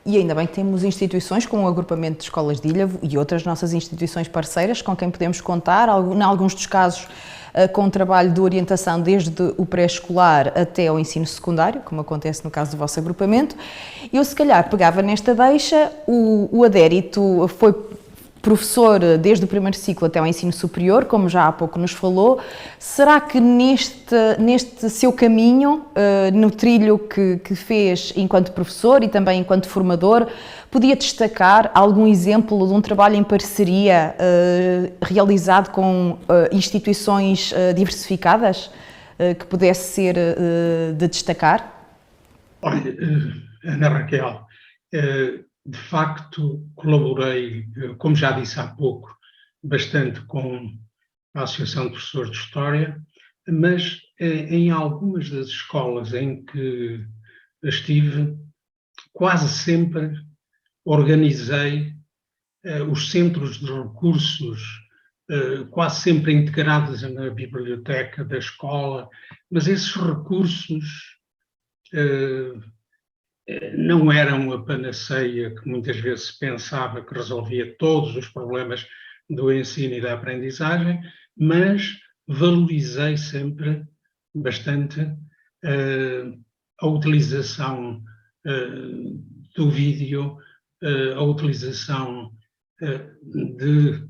E ainda bem que temos instituições como o Agrupamento de Escolas de Ilhavo e outras nossas instituições parceiras com quem podemos contar, em alguns dos casos com trabalho de orientação desde o pré-escolar até ao ensino secundário, como acontece no caso do vosso agrupamento. Eu se calhar pegava nesta deixa, o adérito foi professor desde o primeiro ciclo até ao ensino superior, como já há pouco nos falou. Será que neste seu caminho, no trilho que fez enquanto professor e também enquanto formador, podia destacar algum exemplo de um trabalho em parceria realizado com instituições diversificadas que pudesse ser de destacar? Olha, Ana Raquel, de facto, colaborei, como já disse há pouco, bastante com a Associação de Professores de História, mas em algumas das escolas em que estive, quase sempre organizei os centros de recursos, quase sempre integrados na biblioteca da escola, mas esses recursos não eram a panaceia que muitas vezes se pensava que resolvia todos os problemas do ensino e da aprendizagem, mas valorizei sempre bastante a utilização do vídeo, a utilização de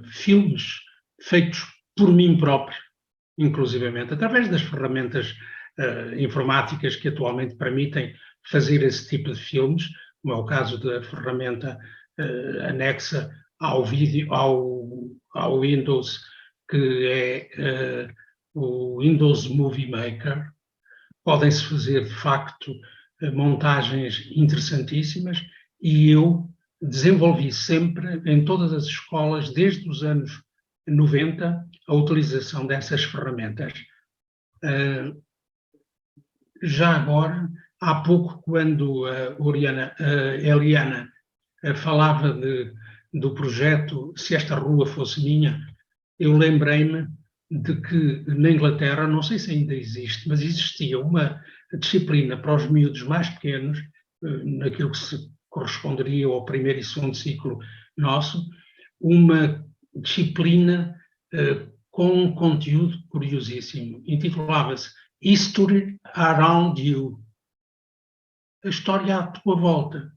filmes feitos por mim próprio, inclusivamente, através das ferramentas informáticas que atualmente permitem fazer esse tipo de filmes, como é o caso da ferramenta anexa ao vídeo, ao Windows, que é o Windows Movie Maker. Podem-se fazer, de facto, montagens interessantíssimas, e eu desenvolvi sempre, em todas as escolas, desde os anos 90, a utilização dessas ferramentas. Já agora, há pouco, quando a Eliana falava do projeto Se Esta Rua Fosse Minha, eu lembrei-me de que na Inglaterra, não sei se ainda existe, mas existia uma disciplina para os miúdos mais pequenos, naquilo que se corresponderia ao primeiro e segundo ciclo nosso, uma disciplina com um conteúdo curiosíssimo. Intitulava-se History Around You. A história à tua volta.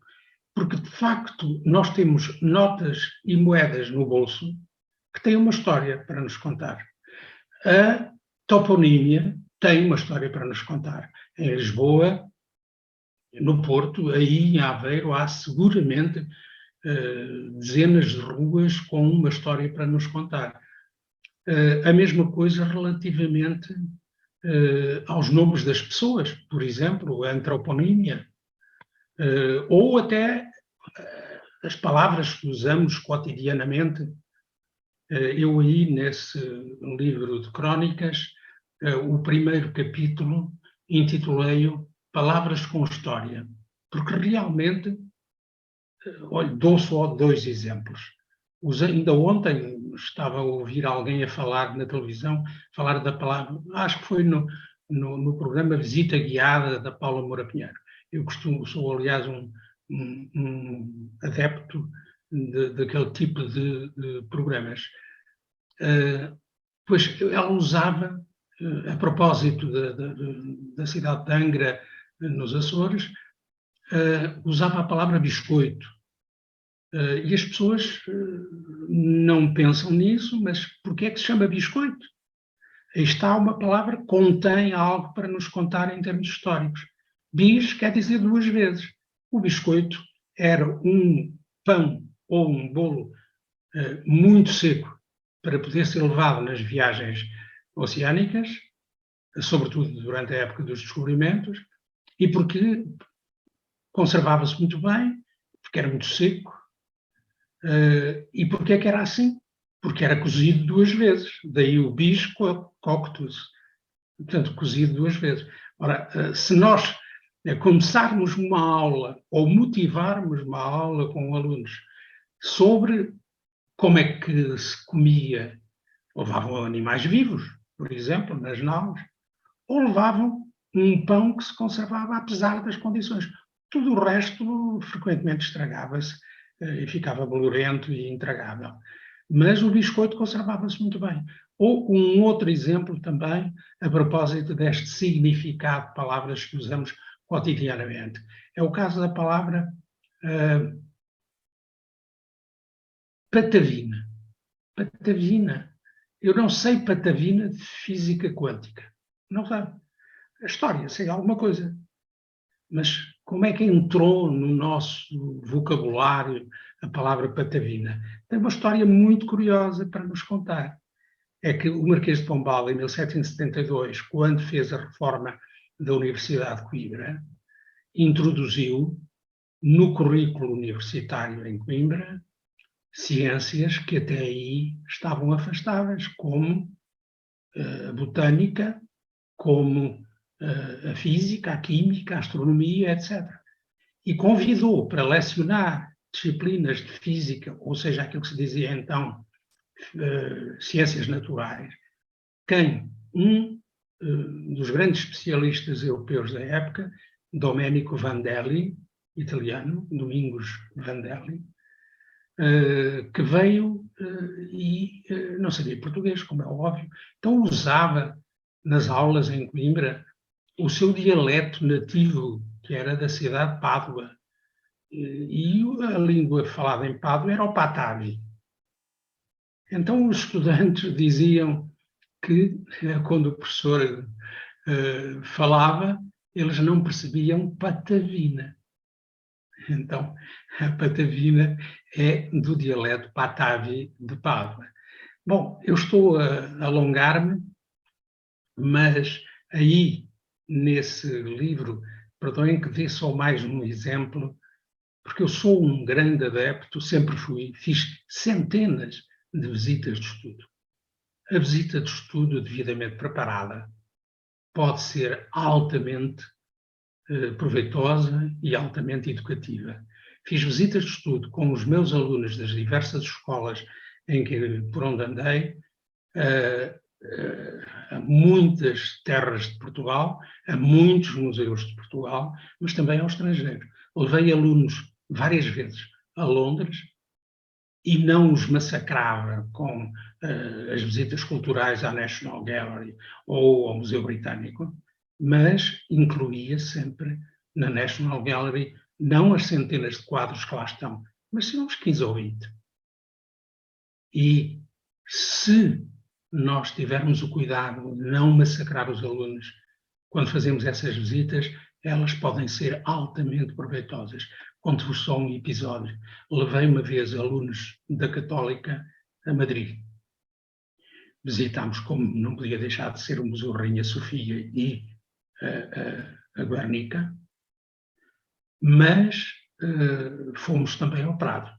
Porque, de facto, nós temos notas e moedas no bolso que têm uma história para nos contar. A toponímia tem uma história para nos contar. Em Lisboa, no Porto, aí em Aveiro, há seguramente dezenas de ruas com uma história para nos contar. A mesma coisa relativamente aos nomes das pessoas, por exemplo, a antroponímia, ou até as palavras que usamos cotidianamente. Eu aí, nesse livro de crónicas, o primeiro capítulo, intitulei-o Palavras com História, porque realmente, olha, dou só 2 exemplos. Ainda ontem estava a ouvir alguém a falar na televisão, falar da palavra, acho que foi no programa Visita Guiada da Paula Moura Pinheiro. Eu sou, aliás, um adepto daquele tipo de programas. Pois ela usava, a propósito da cidade de Angra, nos Açores, usava a palavra biscoito. E as pessoas não pensam nisso, mas porquê é que se chama biscoito? Aí está uma palavra que contém algo para nos contar em termos históricos. Bis quer dizer 2 vezes. O biscoito era um pão ou um bolo muito seco para poder ser levado nas viagens oceânicas, sobretudo durante a época dos descobrimentos, e porque conservava-se muito bem, porque era muito seco. E porquê é que era assim? Porque era cozido 2 vezes, daí o bis coctus, portanto, cozido 2 vezes. Ora, se nós começarmos uma aula ou motivarmos uma aula com alunos sobre como é que se comia, levavam animais vivos, por exemplo, nas naus, ou levavam um pão que se conservava apesar das condições. Tudo o resto frequentemente estragava-se e ficava bolorento e intragável. Mas o biscoito conservava-se muito bem. Ou um outro exemplo também, a propósito deste significado de palavras que usamos cotidianamente. É o caso da palavra patavina. Patavina. Eu não sei patavina de física quântica. Não sei. A história, sei alguma coisa. Mas como é que entrou no nosso vocabulário a palavra patavina? Tem uma história muito curiosa para nos contar. É que o Marquês de Pombal, em 1772, quando fez a reforma da Universidade de Coimbra, introduziu no currículo universitário em Coimbra ciências que até aí estavam afastadas, como a botânica, como a física, a química, a astronomia, etc. e convidou para lecionar disciplinas de física, ou seja, aquilo que se dizia então ciências naturais, quem? Dos grandes especialistas europeus da época, Domenico Vandelli, italiano, Domingos Vandelli, que veio e não sabia português, como é óbvio, então usava nas aulas em Coimbra o seu dialeto nativo, que era da cidade de Pádua, e a língua falada em Pádua era o patavi. Então os estudantes diziam que, quando o professor falava, eles não percebiam patavina. Então, a patavina é do dialeto patavi de Pádua. Bom, eu estou a alongar-me, mas aí, nesse livro, perdoem que dê só mais um exemplo, porque eu sou um grande adepto, sempre fui, fiz centenas de visitas de estudo. A visita de estudo devidamente preparada pode ser altamente proveitosa e altamente educativa. Fiz visitas de estudo com os meus alunos das diversas escolas por onde andei, a muitas terras de Portugal, a muitos museus de Portugal, mas também ao estrangeiro. Levei alunos várias vezes a Londres e não os massacrava com as visitas culturais à National Gallery ou ao Museu Britânico, mas incluía sempre na National Gallery não as centenas de quadros que lá estão, mas sim uns 15 ou 20. E se nós tivermos o cuidado de não massacrar os alunos quando fazemos essas visitas, elas podem ser altamente proveitosas. Conto-vos só um episódio. Levei uma vez alunos da Católica a Madrid. Visitámos, como não podia deixar de ser, o Museu Rainha Sofia e a Guernica, mas fomos também ao Prado.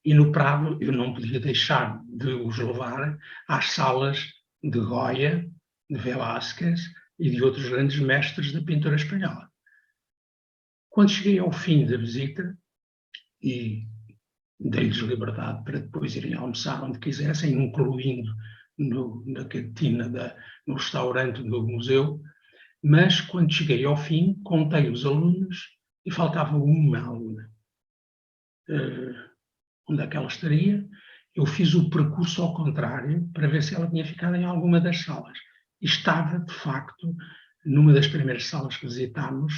E no Prado eu não podia deixar de os levar às salas de Goya, de Velázquez e de outros grandes mestres da pintura espanhola. Quando cheguei ao fim da visita e dei-lhes liberdade para depois irem almoçar onde quisessem, incluindo na cantina, no restaurante do museu, mas quando cheguei ao fim, contei os alunos e faltava uma aluna. Onde é que ela estaria? Eu fiz o percurso ao contrário para ver se ela tinha ficado em alguma das salas. E estava, de facto, numa das primeiras salas que visitámos,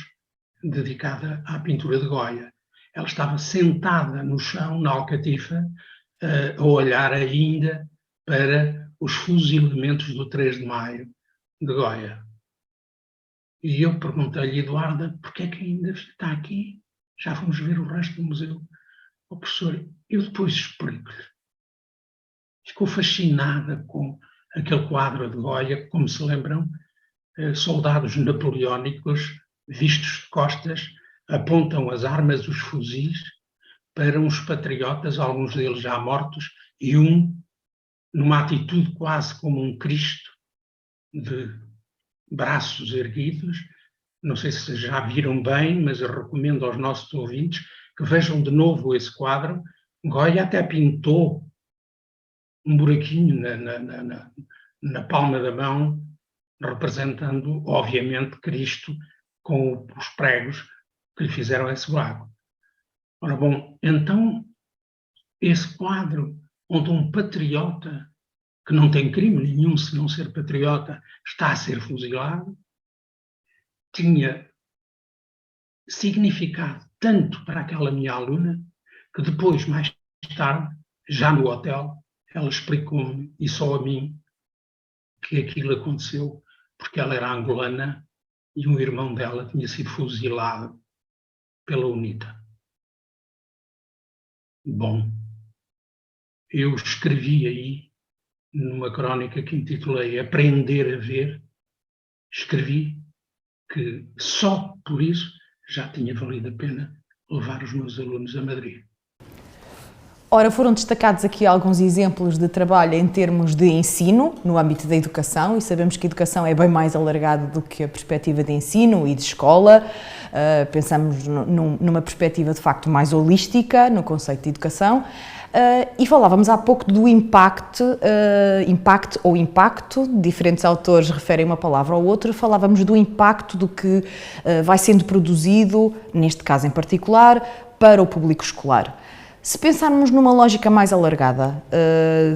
dedicada à pintura de Goya. Ela estava sentada no chão, na alcatifa, a olhar ainda para os fusilamentos do 3 de maio de Goya. E eu perguntei-lhe, Eduarda, porquê é que ainda está aqui? Já vamos ver o resto do museu. Oh, professor, eu depois explico-lhe. Ficou fascinada com aquele quadro de Goya, como se lembram, soldados napoleónicos, vistos de costas, apontam as armas, os fuzis, para uns patriotas, alguns deles já mortos, e numa atitude quase como um Cristo, de braços erguidos. Não sei se já viram bem, mas eu recomendo aos nossos ouvintes que vejam de novo esse quadro. Goya até pintou um buraquinho na palma da mão, representando, obviamente, Cristo com os pregos que lhe fizeram esse buraco. Ora bom, então, esse quadro onde um patriota, que não tem crime nenhum se não ser patriota, está a ser fuzilado, tinha significado tanto para aquela minha aluna, que depois, mais tarde, já no hotel, ela explicou-me, e só a mim, que aquilo aconteceu porque ela era angolana e um irmão dela tinha sido fuzilado pela UNITA. Bom, eu escrevi aí, numa crónica que intitulei Aprender a Ver, escrevi que só por isso já tinha valido a pena levar os meus alunos a Madrid. Ora, foram destacados aqui alguns exemplos de trabalho em termos de ensino, no âmbito da educação, e sabemos que a educação é bem mais alargada do que a perspectiva de ensino e de escola. Pensamos numa perspectiva, de facto, mais holística, no conceito de educação. E falávamos há pouco do impacto, diferentes autores referem uma palavra ou outra, falávamos do impacto do que vai sendo produzido, neste caso em particular, para o público escolar. Se pensarmos numa lógica mais alargada,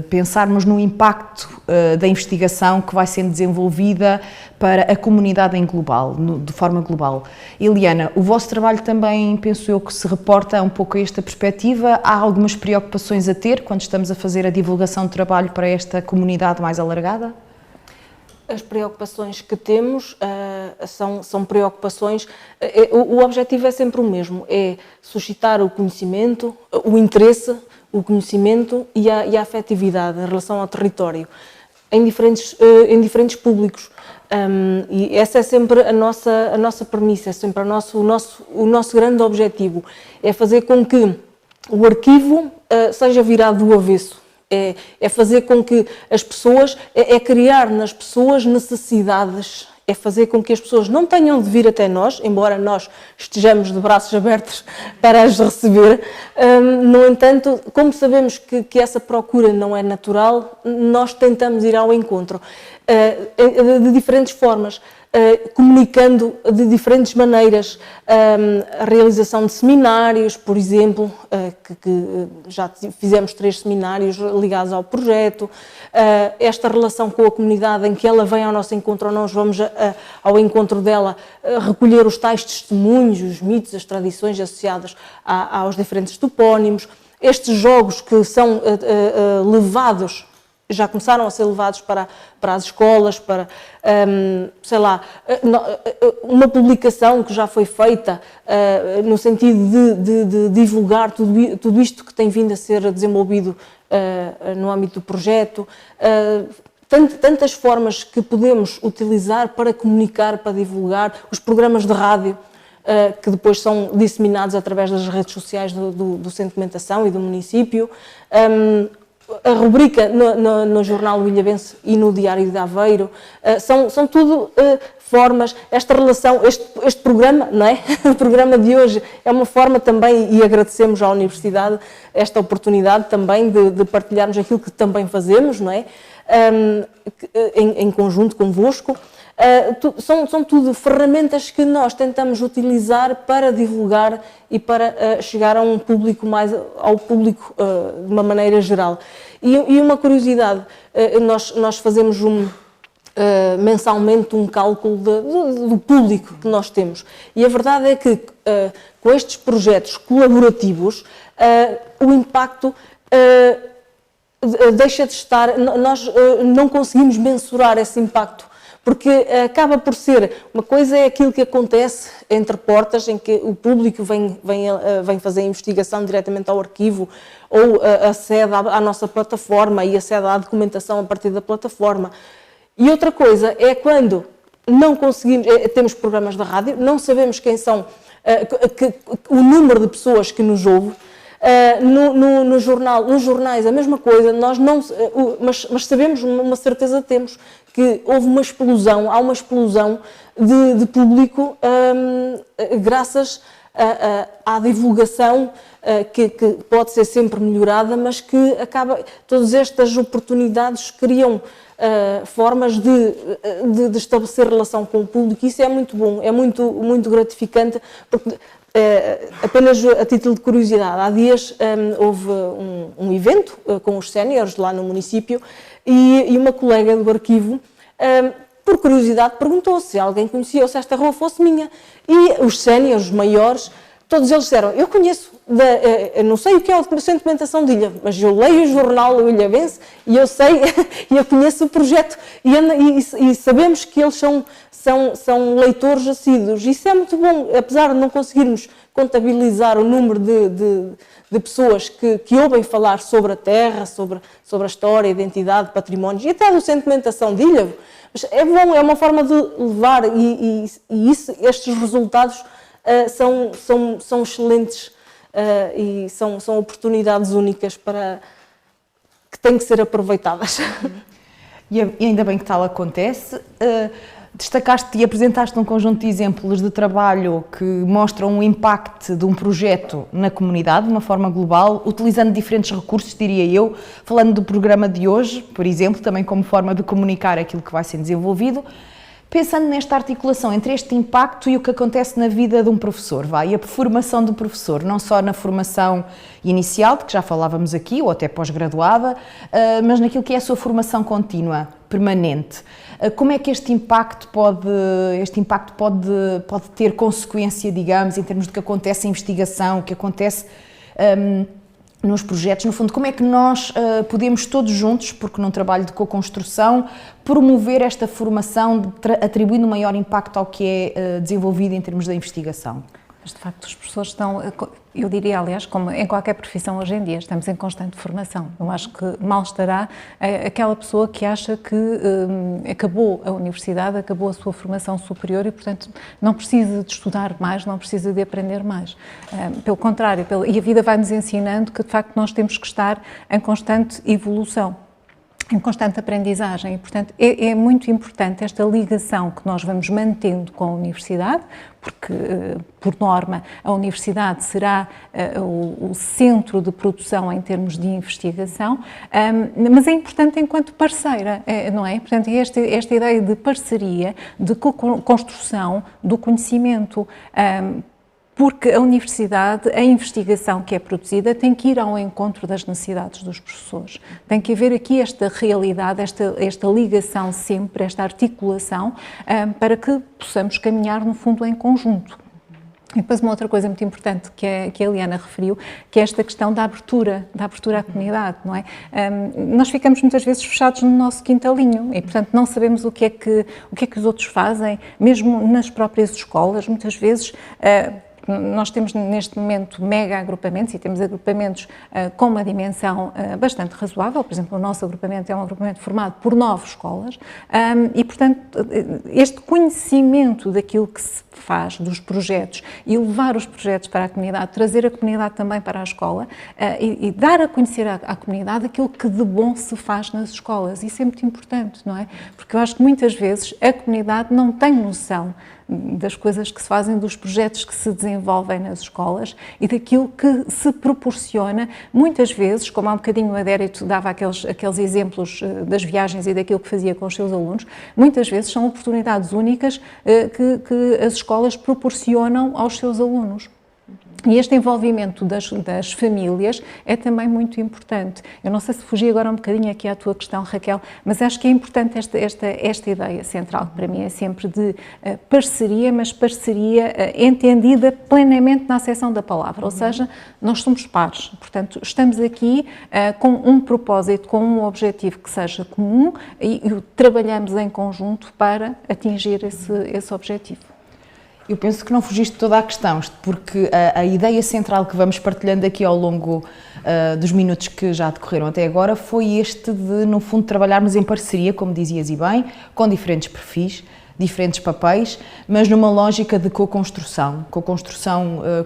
pensarmos no impacto da investigação que vai sendo desenvolvida para a comunidade em global, de forma global. Eliana, o vosso trabalho também, penso eu, que se reporta um pouco a esta perspectiva. Há algumas preocupações a ter quando estamos a fazer a divulgação de trabalho para esta comunidade mais alargada? As preocupações que temos são preocupações, o objetivo é sempre o mesmo, é suscitar o conhecimento, o interesse, o conhecimento e a afetividade em relação ao território, em diferentes públicos. E essa é sempre a nossa premissa, é sempre o nosso grande objetivo, é fazer com que o arquivo seja virado do avesso. É fazer com que as pessoas, é criar nas pessoas necessidades, é fazer com que as pessoas não tenham de vir até nós, embora nós estejamos de braços abertos para as receber. No entanto, como sabemos que essa procura não é natural, nós tentamos ir ao encontro de diferentes formas. Comunicando de diferentes maneiras, a realização de seminários, por exemplo, que já fizemos 3 seminários ligados ao projeto, esta relação com a comunidade em que ela vem ao nosso encontro ou nós vamos ao encontro dela, recolher os tais testemunhos, os mitos, as tradições associadas aos diferentes topónimos, estes jogos que são levados, já começaram a ser levados para as escolas, para, sei lá, uma publicação que já foi feita no sentido de divulgar tudo isto que tem vindo a ser desenvolvido no âmbito do projeto. Tantas formas que podemos utilizar para comunicar, para divulgar, os programas de rádio, que depois são disseminados através das redes sociais do Centro de Documentação e do município. A rubrica no Jornal do Ilhavense e no Diário de Aveiro, são tudo formas, esta relação, este programa, não é? O programa de hoje é uma forma também, e agradecemos à Universidade esta oportunidade também de partilharmos aquilo que também fazemos, não é? Em conjunto convosco. São tudo ferramentas que nós tentamos utilizar para divulgar e para chegar a um público ao público de uma maneira geral. E uma curiosidade, nós fazemos mensalmente um cálculo do público que nós temos. E a verdade é que com estes projetos colaborativos, o impacto deixa de estar, nós não conseguimos mensurar esse impacto. Porque acaba por ser, uma coisa é aquilo que acontece entre portas, em que o público vem fazer a investigação diretamente ao arquivo, ou acede à nossa plataforma e acede à documentação a partir da plataforma. E outra coisa é quando não conseguimos, temos programas de rádio, não sabemos quem são, o número de pessoas que nos ouve. Nos jornais a mesma coisa, nós não, mas sabemos, uma certeza temos, que houve uma explosão, há uma explosão de público graças à divulgação que pode ser sempre melhorada, mas que todas estas oportunidades criam formas de estabelecer relação com o público. Isso é muito bom, é muito gratificante, porque apenas a título de curiosidade, há dias houve um evento com os séniores lá no município e uma colega do arquivo, por curiosidade, perguntou se alguém conhecia ou se esta rua fosse minha. E os séniores, os maiores, todos eles disseram, eu conheço, eu não sei o que é o Centro de Documentação de Ilha, mas eu leio o jornal do Ilhavense e eu sei, e eu conheço o projeto e sabemos que eles são leitores assíduos. Isso é muito bom, apesar de não conseguirmos contabilizar o número de pessoas que ouvem falar sobre a terra, sobre a história, a identidade, patrimónios e até do Centro de Documentação de Ilha. Mas é bom, é uma forma de levar e estes resultados são excelentes e são oportunidades únicas que têm que ser aproveitadas. E ainda bem que tal acontece. Destacaste e apresentaste um conjunto de exemplos de trabalho que mostram o impacto de um projeto na comunidade, de uma forma global, utilizando diferentes recursos, diria eu, falando do programa de hoje, por exemplo, também como forma de comunicar aquilo que vai ser desenvolvido, pensando nesta articulação entre este impacto e o que acontece na vida de um professor, e a formação do professor, não só na formação inicial, de que já falávamos aqui, ou até pós-graduada, mas naquilo que é a sua formação contínua, permanente. Como é que este impacto pode ter consequência, digamos, em termos do que acontece em investigação, o que acontece nos projetos? No fundo, como é que nós podemos todos juntos, porque num trabalho de co-construção, promover esta formação, atribuindo maior impacto ao que é desenvolvido em termos da investigação? Mas, de facto, os professores estão, eu diria, aliás, como em qualquer profissão hoje em dia, estamos em constante formação. Eu acho que mal estará aquela pessoa que acha que acabou a universidade, acabou a sua formação superior e, portanto, não precisa de estudar mais, não precisa de aprender mais. Pelo contrário, e a vida vai nos ensinando que, de facto, nós temos que estar em constante evolução, em constante aprendizagem e, portanto, é muito importante esta ligação que nós vamos mantendo com a universidade, porque, por norma, a universidade será o centro de produção em termos de investigação, mas é importante enquanto parceira, não é? Portanto, esta ideia de parceria, de construção do conhecimento, porque a universidade, a investigação que é produzida tem que ir ao encontro das necessidades dos professores. Tem que haver aqui esta realidade, esta ligação sempre, esta articulação, para que possamos caminhar, no fundo, em conjunto. E depois uma outra coisa muito importante que a Eliana referiu, que é esta questão da abertura à comunidade, não é? Nós ficamos muitas vezes fechados no nosso quintalinho e, portanto, não sabemos o que é que os outros fazem, mesmo nas próprias escolas, muitas vezes. Nós temos neste momento mega agrupamentos e temos agrupamentos com uma dimensão bastante razoável. Por exemplo, o nosso agrupamento é um agrupamento formado por 9 escolas e, portanto, este conhecimento daquilo que se faz, dos projetos, e levar os projetos para a comunidade, trazer a comunidade também para a escola e dar a conhecer à comunidade aquilo que de bom se faz nas escolas. Isso é muito importante, não é? Porque eu acho que muitas vezes a comunidade não tem noção das coisas que se fazem, dos projetos que se desenvolvem nas escolas e daquilo que se proporciona, muitas vezes, como há um bocadinho o Adérito dava aqueles exemplos das viagens e daquilo que fazia com os seus alunos, muitas vezes são oportunidades únicas que as escolas proporcionam aos seus alunos. E este envolvimento das famílias é também muito importante. Eu não sei se fugi agora um bocadinho aqui à tua questão, Raquel, mas acho que é importante esta ideia central, que para mim é sempre de parceria, mas parceria entendida plenamente na acessão da palavra, ou seja, nós somos pares, portanto, estamos aqui com um propósito, com um objetivo que seja comum e trabalhamos em conjunto para atingir esse objetivo. Eu penso que não fugiste de toda a questão, porque a ideia central que vamos partilhando aqui ao longo dos minutos que já decorreram até agora foi este de, no fundo, trabalharmos em parceria, como dizias e bem, com diferentes perfis, diferentes papéis, mas numa lógica de co-construção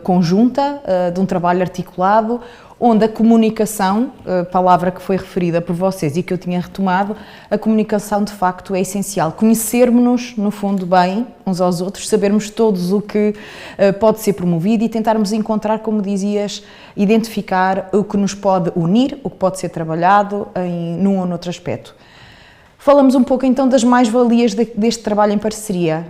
conjunta, de um trabalho articulado, onde a comunicação, palavra que foi referida por vocês e que eu tinha retomado, a comunicação de facto é essencial. Conhecermos-nos, no fundo, bem uns aos outros, sabermos todos o que pode ser promovido e tentarmos encontrar, como dizias, identificar o que nos pode unir, o que pode ser trabalhado num ou noutro aspecto. Falamos um pouco então das mais-valias deste trabalho em parceria.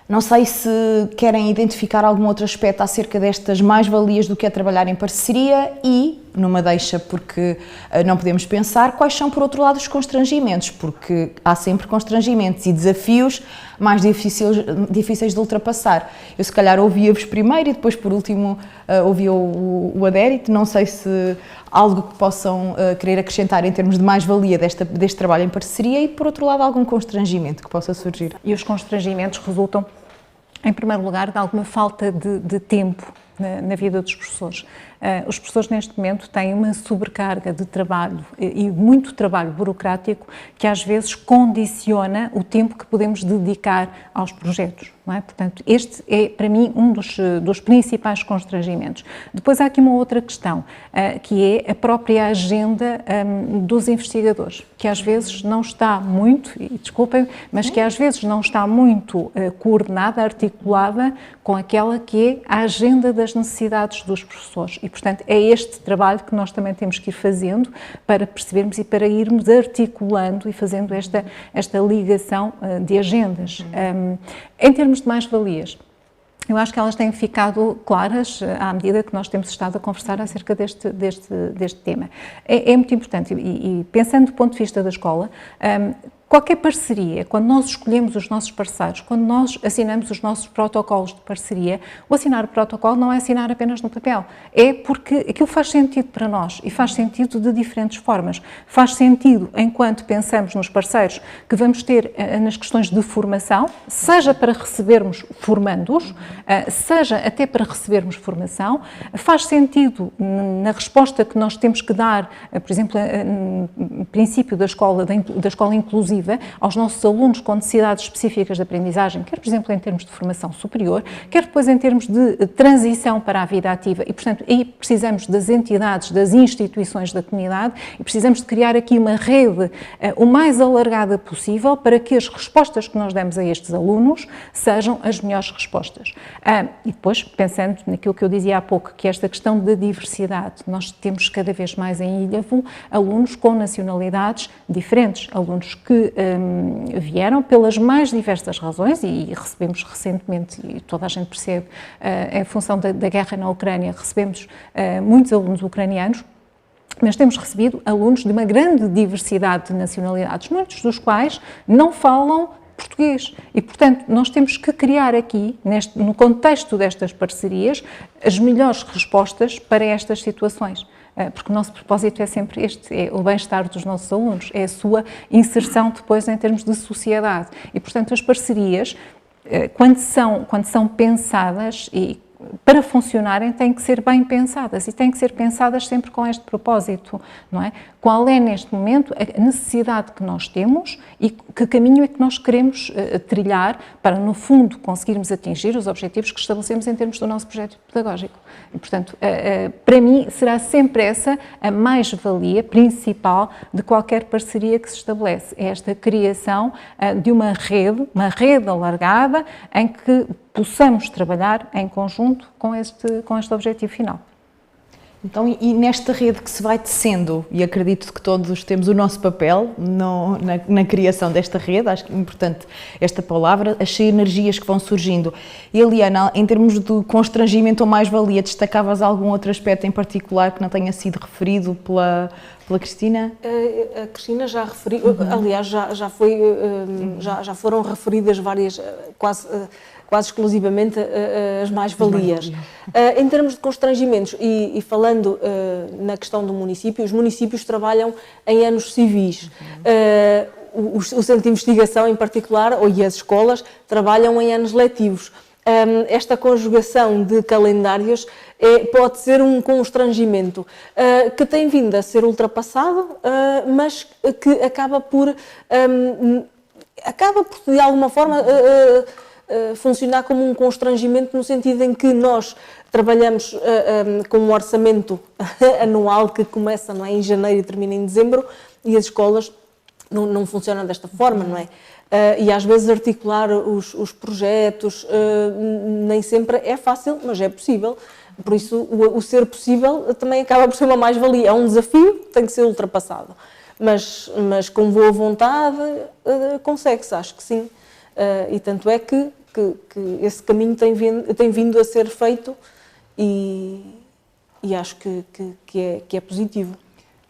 Não sei se querem identificar algum outro aspecto acerca destas mais-valias do que é trabalhar em parceria e, numa deixa, porque não podemos pensar, quais são, por outro lado, os constrangimentos, porque há sempre constrangimentos e desafios mais difíceis de ultrapassar. Eu, se calhar, ouvia-vos primeiro e depois, por último, ouvia o Adérito. Não sei se algo que possam querer acrescentar em termos de mais-valia deste trabalho em parceria e, por outro lado, algum constrangimento que possa surgir. E os constrangimentos resultam, em primeiro lugar, de alguma falta de tempo na vida dos professores. Os professores neste momento têm uma sobrecarga de trabalho e muito trabalho burocrático que às vezes condiciona o tempo que podemos dedicar aos projetos. Não é? Portanto, este é para mim um dos principais constrangimentos. Depois há aqui uma outra questão, que é a própria agenda dos investigadores, que às vezes não está muito, e desculpem, mas que às vezes não está muito coordenada, articulada com aquela que é a agenda das necessidades dos professores. E, portanto, é este trabalho que nós também temos que ir fazendo para percebermos e para irmos articulando e fazendo esta ligação de agendas. Em termos de mais-valias, eu acho que elas têm ficado claras à medida que nós temos estado a conversar acerca deste tema. É muito importante e pensando do ponto de vista da escola, qualquer parceria, quando nós escolhemos os nossos parceiros, quando nós assinamos os nossos protocolos de parceria, o assinar o protocolo não é assinar apenas no papel, é porque aquilo faz sentido para nós e faz sentido de diferentes formas. Faz sentido enquanto pensamos nos parceiros que vamos ter nas questões de formação, seja para recebermos formandos, seja até para recebermos formação. Faz sentido na resposta que nós temos que dar, por exemplo, no princípio da escola inclusiva, aos nossos alunos com necessidades específicas de aprendizagem, quer, por exemplo, em termos de formação superior, quer depois em termos de transição para a vida ativa. E, portanto, aí precisamos das entidades, das instituições da comunidade e precisamos de criar aqui uma rede o mais alargada possível para que as respostas que nós demos a estes alunos sejam as melhores respostas. E depois, pensando naquilo que eu dizia há pouco, que esta questão da diversidade, nós temos cada vez mais em Ilhavo alunos com nacionalidades diferentes, alunos que vieram pelas mais diversas razões e recebemos recentemente, e toda a gente percebe, em função da guerra na Ucrânia, recebemos muitos alunos ucranianos, mas temos recebido alunos de uma grande diversidade de nacionalidades, muitos dos quais não falam português. E, portanto, nós temos que criar aqui, no contexto destas parcerias, as melhores respostas para estas situações. Porque o nosso propósito é sempre este, é o bem-estar dos nossos alunos, é a sua inserção depois em termos de sociedade. E, portanto, as parcerias, quando são pensadas e para funcionarem, têm que ser bem pensadas e têm que ser pensadas sempre com este propósito, não é? Qual é, neste momento, a necessidade que nós temos e que caminho é que nós queremos trilhar para, no fundo, conseguirmos atingir os objetivos que estabelecemos em termos do nosso projeto pedagógico. E, portanto, para mim, será sempre essa a mais-valia principal de qualquer parceria que se estabelece. É esta criação de uma rede alargada em que possamos trabalhar em conjunto com este objetivo final. Então, e nesta rede que se vai tecendo, e acredito que todos temos o nosso papel na criação desta rede, acho que é importante esta palavra, as sinergias que vão surgindo. E, Eliana, em termos de constrangimento ou mais-valia, destacavas algum outro aspecto em particular que não tenha sido referido pela Cristina? A Cristina já referiu, aliás, já foram referidas várias, quase exclusivamente as mais-valias. Em termos de constrangimentos e falando na questão do município, os municípios trabalham em anos civis. O Centro de Investigação, em particular, e as escolas, trabalham em anos letivos. Esta conjugação de calendários pode ser um constrangimento que tem vindo a ser ultrapassado, mas que acaba por de alguma forma, funcionar como um constrangimento no sentido em que nós trabalhamos com um orçamento anual que começa, não é, em janeiro e termina em dezembro, e as escolas não funcionam desta forma, não é? E às vezes articular os projetos nem sempre é fácil, mas é possível. Por isso, o ser possível também acaba por ser uma mais-valia. É um desafio que tem que ser ultrapassado. Mas com boa vontade consegue-se, acho que sim. E tanto é que esse caminho tem vindo a ser feito e acho que é positivo.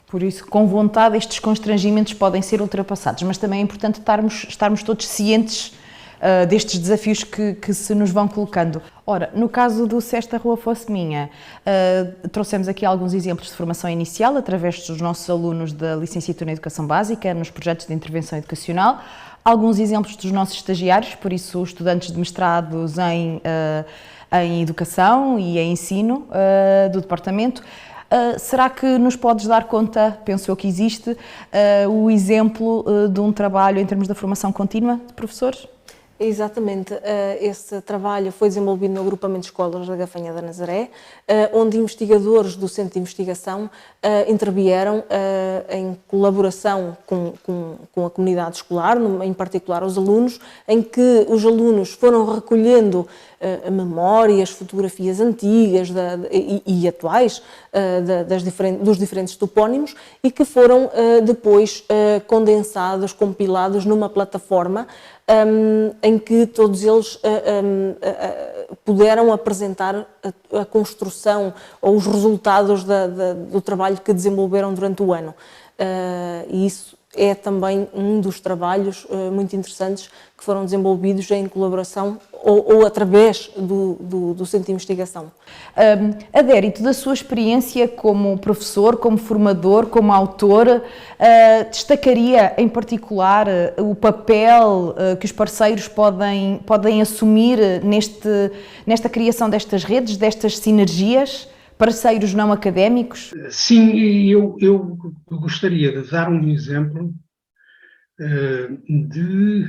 Por isso, com vontade, estes constrangimentos podem ser ultrapassados, mas também é importante estarmos todos cientes destes desafios que se nos vão colocando. Ora, no caso do Se Esta Rua Fosse Minha, trouxemos aqui alguns exemplos de formação inicial através dos nossos alunos da Licenciatura em Educação Básica, nos projetos de intervenção educacional, alguns exemplos dos nossos estagiários, por isso estudantes de mestrados em Educação e em Ensino do Departamento. Será que nos podes dar conta, penso eu que existe, o exemplo de um trabalho em termos da formação contínua de professores? Exatamente, esse trabalho foi desenvolvido no agrupamento de escolas da Gafanha da Nazaré, onde investigadores do Centro de Investigação intervieram em colaboração com a comunidade escolar, em particular os alunos, em que os alunos foram recolhendo memórias, fotografias antigas e atuais dos diferentes topónimos e que foram depois condensados, compilados numa plataforma em que todos eles puderam apresentar a construção ou os resultados do trabalho que desenvolveram durante o ano. E isso é também um dos trabalhos muito interessantes que foram desenvolvidos em colaboração ou através do Centro de Investigação. Adérito, da sua experiência como professor, como formador, como autor, destacaria em particular o papel que os parceiros podem assumir nesta criação destas redes, destas sinergias? Parceiros não académicos? Sim, eu gostaria de dar um exemplo de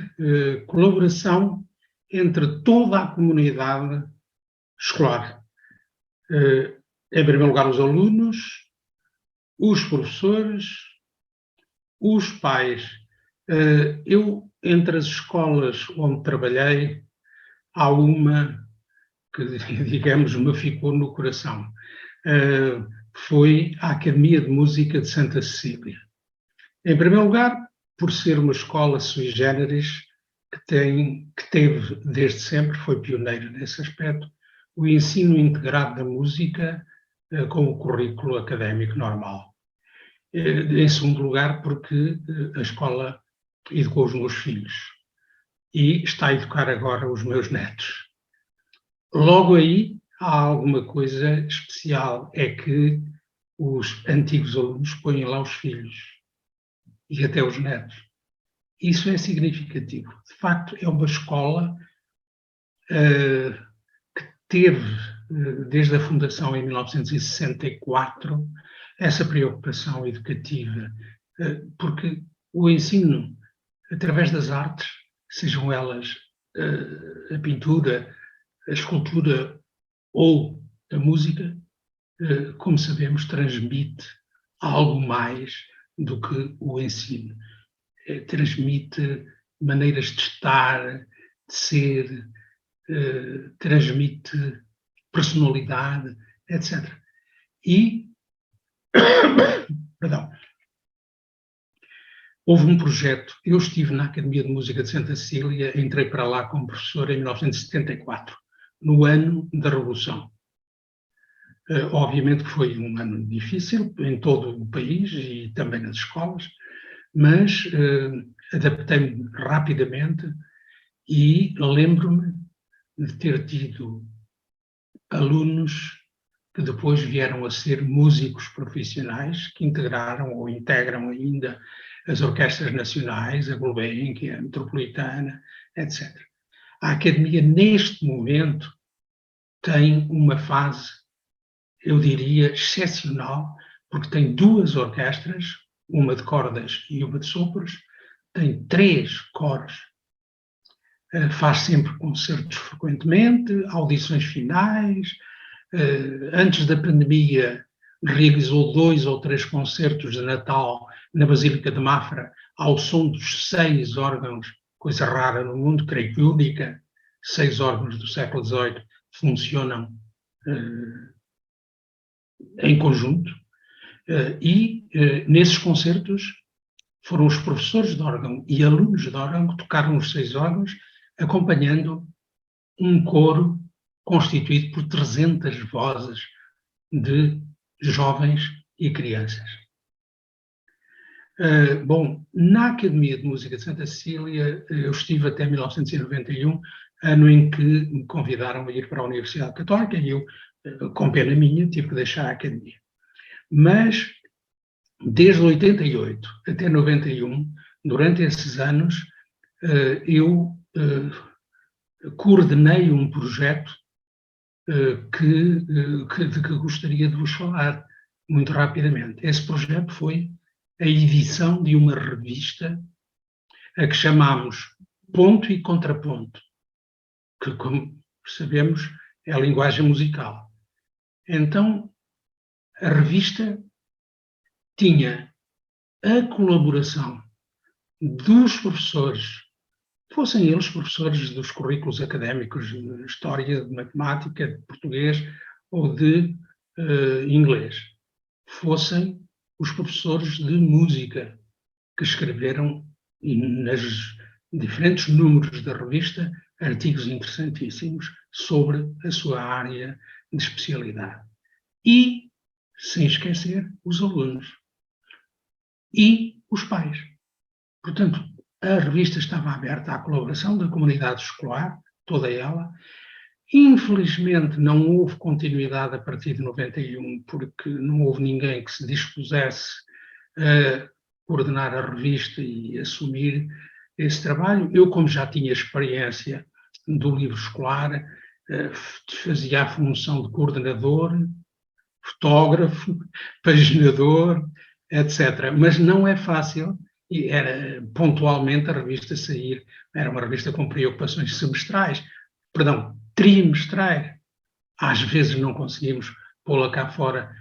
colaboração entre toda a comunidade escolar. Em primeiro lugar, os alunos, os professores, os pais. Entre as escolas onde trabalhei, há uma que, digamos, me ficou no coração. Foi a Academia de Música de Santa Cecília. Em primeiro lugar, por ser uma escola sui generis que teve desde sempre, foi pioneira nesse aspecto, o ensino integrado da música com o currículo académico normal. Em segundo lugar, porque a escola educou os meus filhos e está a educar agora os meus netos. Logo aí, há alguma coisa especial, é que os antigos alunos põem lá os filhos e até os netos. Isso é significativo. De facto, é uma escola que teve, desde a fundação em 1964, essa preocupação educativa, porque o ensino, através das artes, sejam elas a pintura, a escultura ou a música, como sabemos, transmite algo mais do que o ensino. Transmite maneiras de estar, de ser, transmite personalidade, etc. E, perdão, houve um projeto, eu estive na Academia de Música de Santa Cecília, entrei para lá como professor em 1974, no ano da Revolução. Obviamente que foi um ano difícil em todo o país e também nas escolas, mas adaptei-me rapidamente e lembro-me de ter tido alunos que depois vieram a ser músicos profissionais, que integraram ou integram ainda as orquestras nacionais, a Gulbenkian, a Metropolitana, etc. A Academia, neste momento, tem uma fase, eu diria, excepcional, porque tem duas orquestras, uma de cordas e uma de sopros, tem 3 coros, faz sempre concertos frequentemente, audições finais. Antes da pandemia, realizou 2 ou 3 concertos de Natal na Basílica de Mafra, ao som dos 6 órgãos, coisa rara no mundo, creio que única, 6 órgãos do século XVIII funcionam em conjunto, e nesses concertos foram os professores de órgão e alunos de órgão que tocaram os 6 órgãos, acompanhando um coro constituído por 300 vozes de jovens e crianças. Bom, na Academia de Música de Santa Cecília, eu estive até 1991, ano em que me convidaram a ir para a Universidade Católica, e eu, com pena minha, tive que deixar a Academia. Mas, desde 88 até 91, durante esses anos, eu coordenei um projeto de que gostaria de vos falar muito rapidamente. Esse projeto foi a edição de uma revista a que chamámos Ponto e Contraponto, que, como sabemos, é a linguagem musical. Então, a revista tinha a colaboração dos professores, fossem eles professores dos currículos académicos de História, de Matemática, de Português ou de Inglês, fossem os professores de Música, que escreveram nas diferentes números da revista artigos interessantíssimos sobre a sua área de especialidade. E, sem esquecer, os alunos e os pais. Portanto, a revista estava aberta à colaboração da comunidade escolar, toda ela. Infelizmente, não houve continuidade a partir de 91, porque não houve ninguém que se dispusesse a coordenar a revista e assumir esse trabalho. Eu, como já tinha experiência do livro escolar, fazia a função de coordenador, fotógrafo, paginador, etc. Mas não é fácil, e era pontualmente a revista sair, era uma revista com preocupações trimestrais. Às vezes não conseguimos pô-la cá fora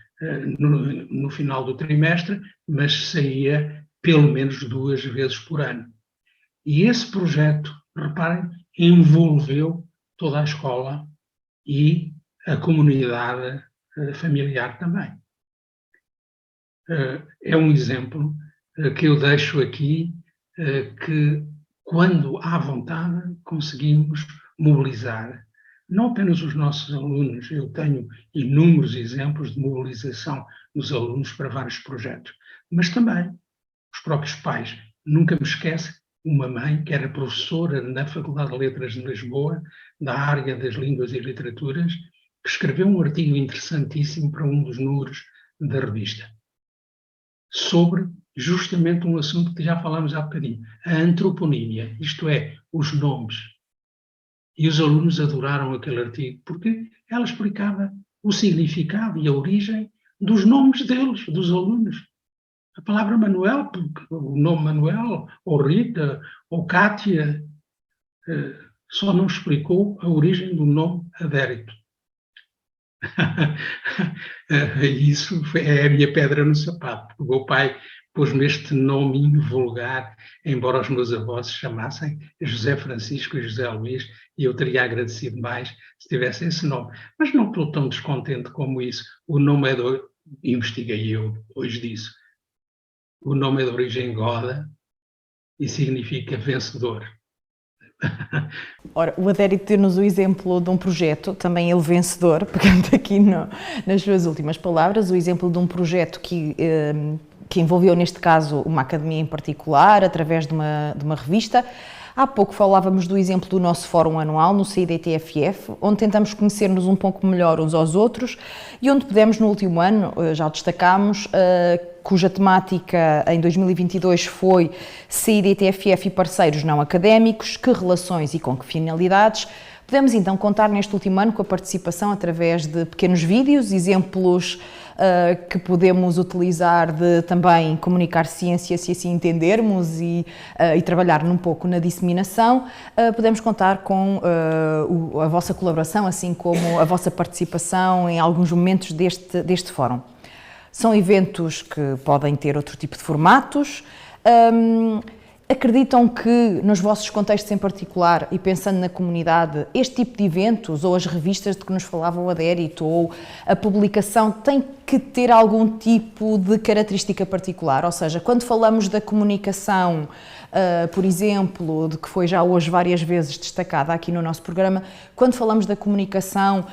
no final do trimestre, mas saía pelo menos 2 vezes por ano. E esse projeto, reparem, envolveu toda a escola e a comunidade familiar também. É um exemplo que eu deixo aqui, que quando há vontade conseguimos mobilizar não apenas os nossos alunos, eu tenho inúmeros exemplos de mobilização dos alunos para vários projetos, mas também os próprios pais. Nunca me esquece uma mãe que era professora na Faculdade de Letras de Lisboa, da área das línguas e literaturas, que escreveu um artigo interessantíssimo para um dos números da revista, sobre justamente um assunto que já falámos há bocadinho, a antroponímia, isto é, os nomes. E os alunos adoraram aquele artigo, porque ela explicava o significado e a origem dos nomes deles, dos alunos. A palavra Manuel, porque o nome Manuel, ou Rita, ou Cátia, só não explicou a origem do nome Adérito. Isso é a minha pedra no sapato, porque o meu pai pôs-me este nominho vulgar, embora os meus avós se chamassem José Francisco e José Luís, e eu teria agradecido mais se tivesse esse nome. Mas não estou tão descontente como isso. O nome é investiguei eu hoje disso. O nome é de origem goda e significa vencedor. Ora, o Adérito deu-nos o exemplo de um projeto, também ele vencedor, pegando aqui nas suas últimas palavras, o exemplo de um projeto que envolveu, neste caso, uma academia em particular, através de uma revista. Há pouco falávamos do exemplo do nosso fórum anual no CIDTFF, onde tentamos conhecer-nos um pouco melhor uns aos outros e onde pudemos, no último ano, já o destacámos, cuja temática em 2022 foi CIDTFF e parceiros não académicos, que relações e com que finalidades. Podemos então contar neste último ano com a participação através de pequenos vídeos, exemplos que podemos utilizar de também comunicar ciência, se assim entendermos, e trabalhar um pouco na disseminação. Podemos contar com a vossa colaboração, assim como a vossa participação em alguns momentos deste fórum. São eventos que podem ter outro tipo de formatos. Acreditam que, nos vossos contextos em particular, e pensando na comunidade, este tipo de eventos, ou as revistas de que nos falava o Adérito, ou a publicação, tem que ter algum tipo de característica particular? Ou seja, quando falamos da comunicação, por exemplo, de que foi já hoje várias vezes destacada aqui no nosso programa, quando falamos da comunicação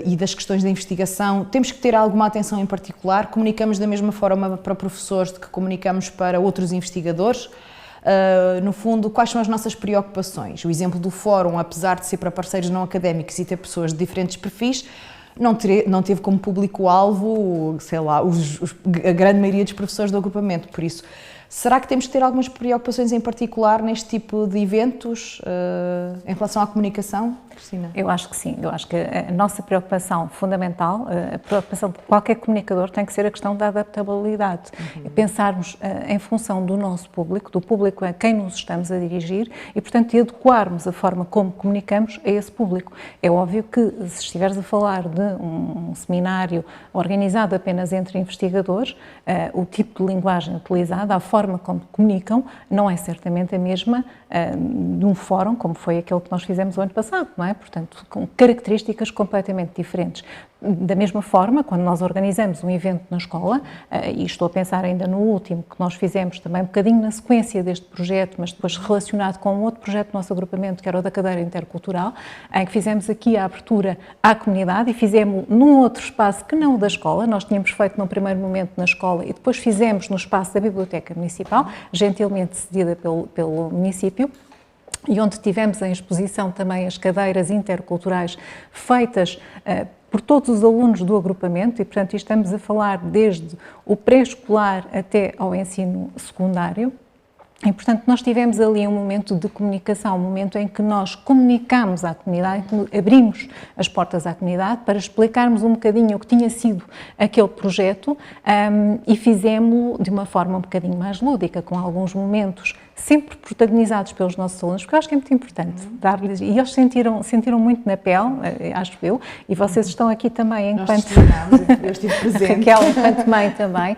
e das questões da investigação, temos que ter alguma atenção em particular? Comunicamos da mesma forma para professores de que comunicamos para outros investigadores? No fundo, quais são as nossas preocupações? O exemplo do fórum, apesar de ser para parceiros não académicos e ter pessoas de diferentes perfis, não teve como público-alvo, sei lá, a grande maioria dos professores do agrupamento. Por isso, será que temos que ter algumas preocupações em particular neste tipo de eventos em relação à comunicação? Cristina? Eu acho que sim, eu acho que a nossa preocupação fundamental, a preocupação de qualquer comunicador tem que ser a questão da adaptabilidade. Pensarmos em função do nosso público, do público a quem nos estamos a dirigir e, portanto, adequarmos a forma como comunicamos a esse público. É óbvio que se estiveres a falar de um seminário organizado apenas entre investigadores, o tipo de linguagem utilizada, a forma como comunicam, não é certamente a mesma de um fórum, como foi aquele que nós fizemos o ano passado, não é? Portanto, com características completamente diferentes. Da mesma forma, quando nós organizamos um evento na escola, e estou a pensar ainda no último que nós fizemos também um bocadinho na sequência deste projeto, mas depois relacionado com um outro projeto do nosso agrupamento, que era o da cadeira intercultural, em que fizemos aqui a abertura à comunidade e fizemos num outro espaço que não o da escola. Nós tínhamos feito num primeiro momento na escola e depois fizemos no espaço da Biblioteca Municipal, gentilmente cedida pelo município, e onde tivemos em exposição também as cadeiras interculturais feitas por todos os alunos do agrupamento e, portanto, estamos a falar desde o pré-escolar até ao ensino secundário. E, portanto, nós tivemos ali um momento de comunicação, um momento em que nós comunicámos à comunidade, em que abrimos as portas à comunidade para explicarmos um bocadinho o que tinha sido aquele projeto e fizemos-lo de uma forma um bocadinho mais lúdica, com alguns momentos sempre protagonizados pelos nossos alunos, porque eu acho que é muito importante dar-lhes, e eles sentiram muito na pele, acho eu, e vocês estão aqui também enquanto... Eu estive presente. Raquel, enquanto mãe também,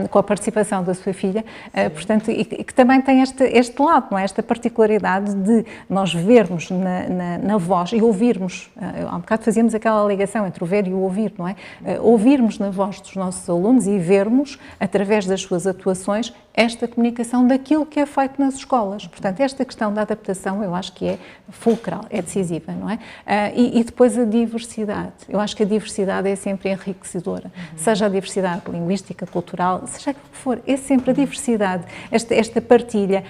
com a participação da sua filha, portanto, e que também tem este lado, não é? Esta particularidade de nós vermos na voz e ouvirmos, há um bocado fazíamos aquela ligação entre o ver e o ouvir, não é? Ouvirmos na voz dos nossos alunos e vermos, através das suas atuações, esta comunicação daquilo que é feito nas escolas. Portanto, esta questão da adaptação eu acho que é fulcral, é decisiva, não é? E depois a diversidade. Eu acho que a diversidade é sempre enriquecedora. Seja a diversidade linguística, cultural, seja o que for, é sempre a diversidade, esta partilha.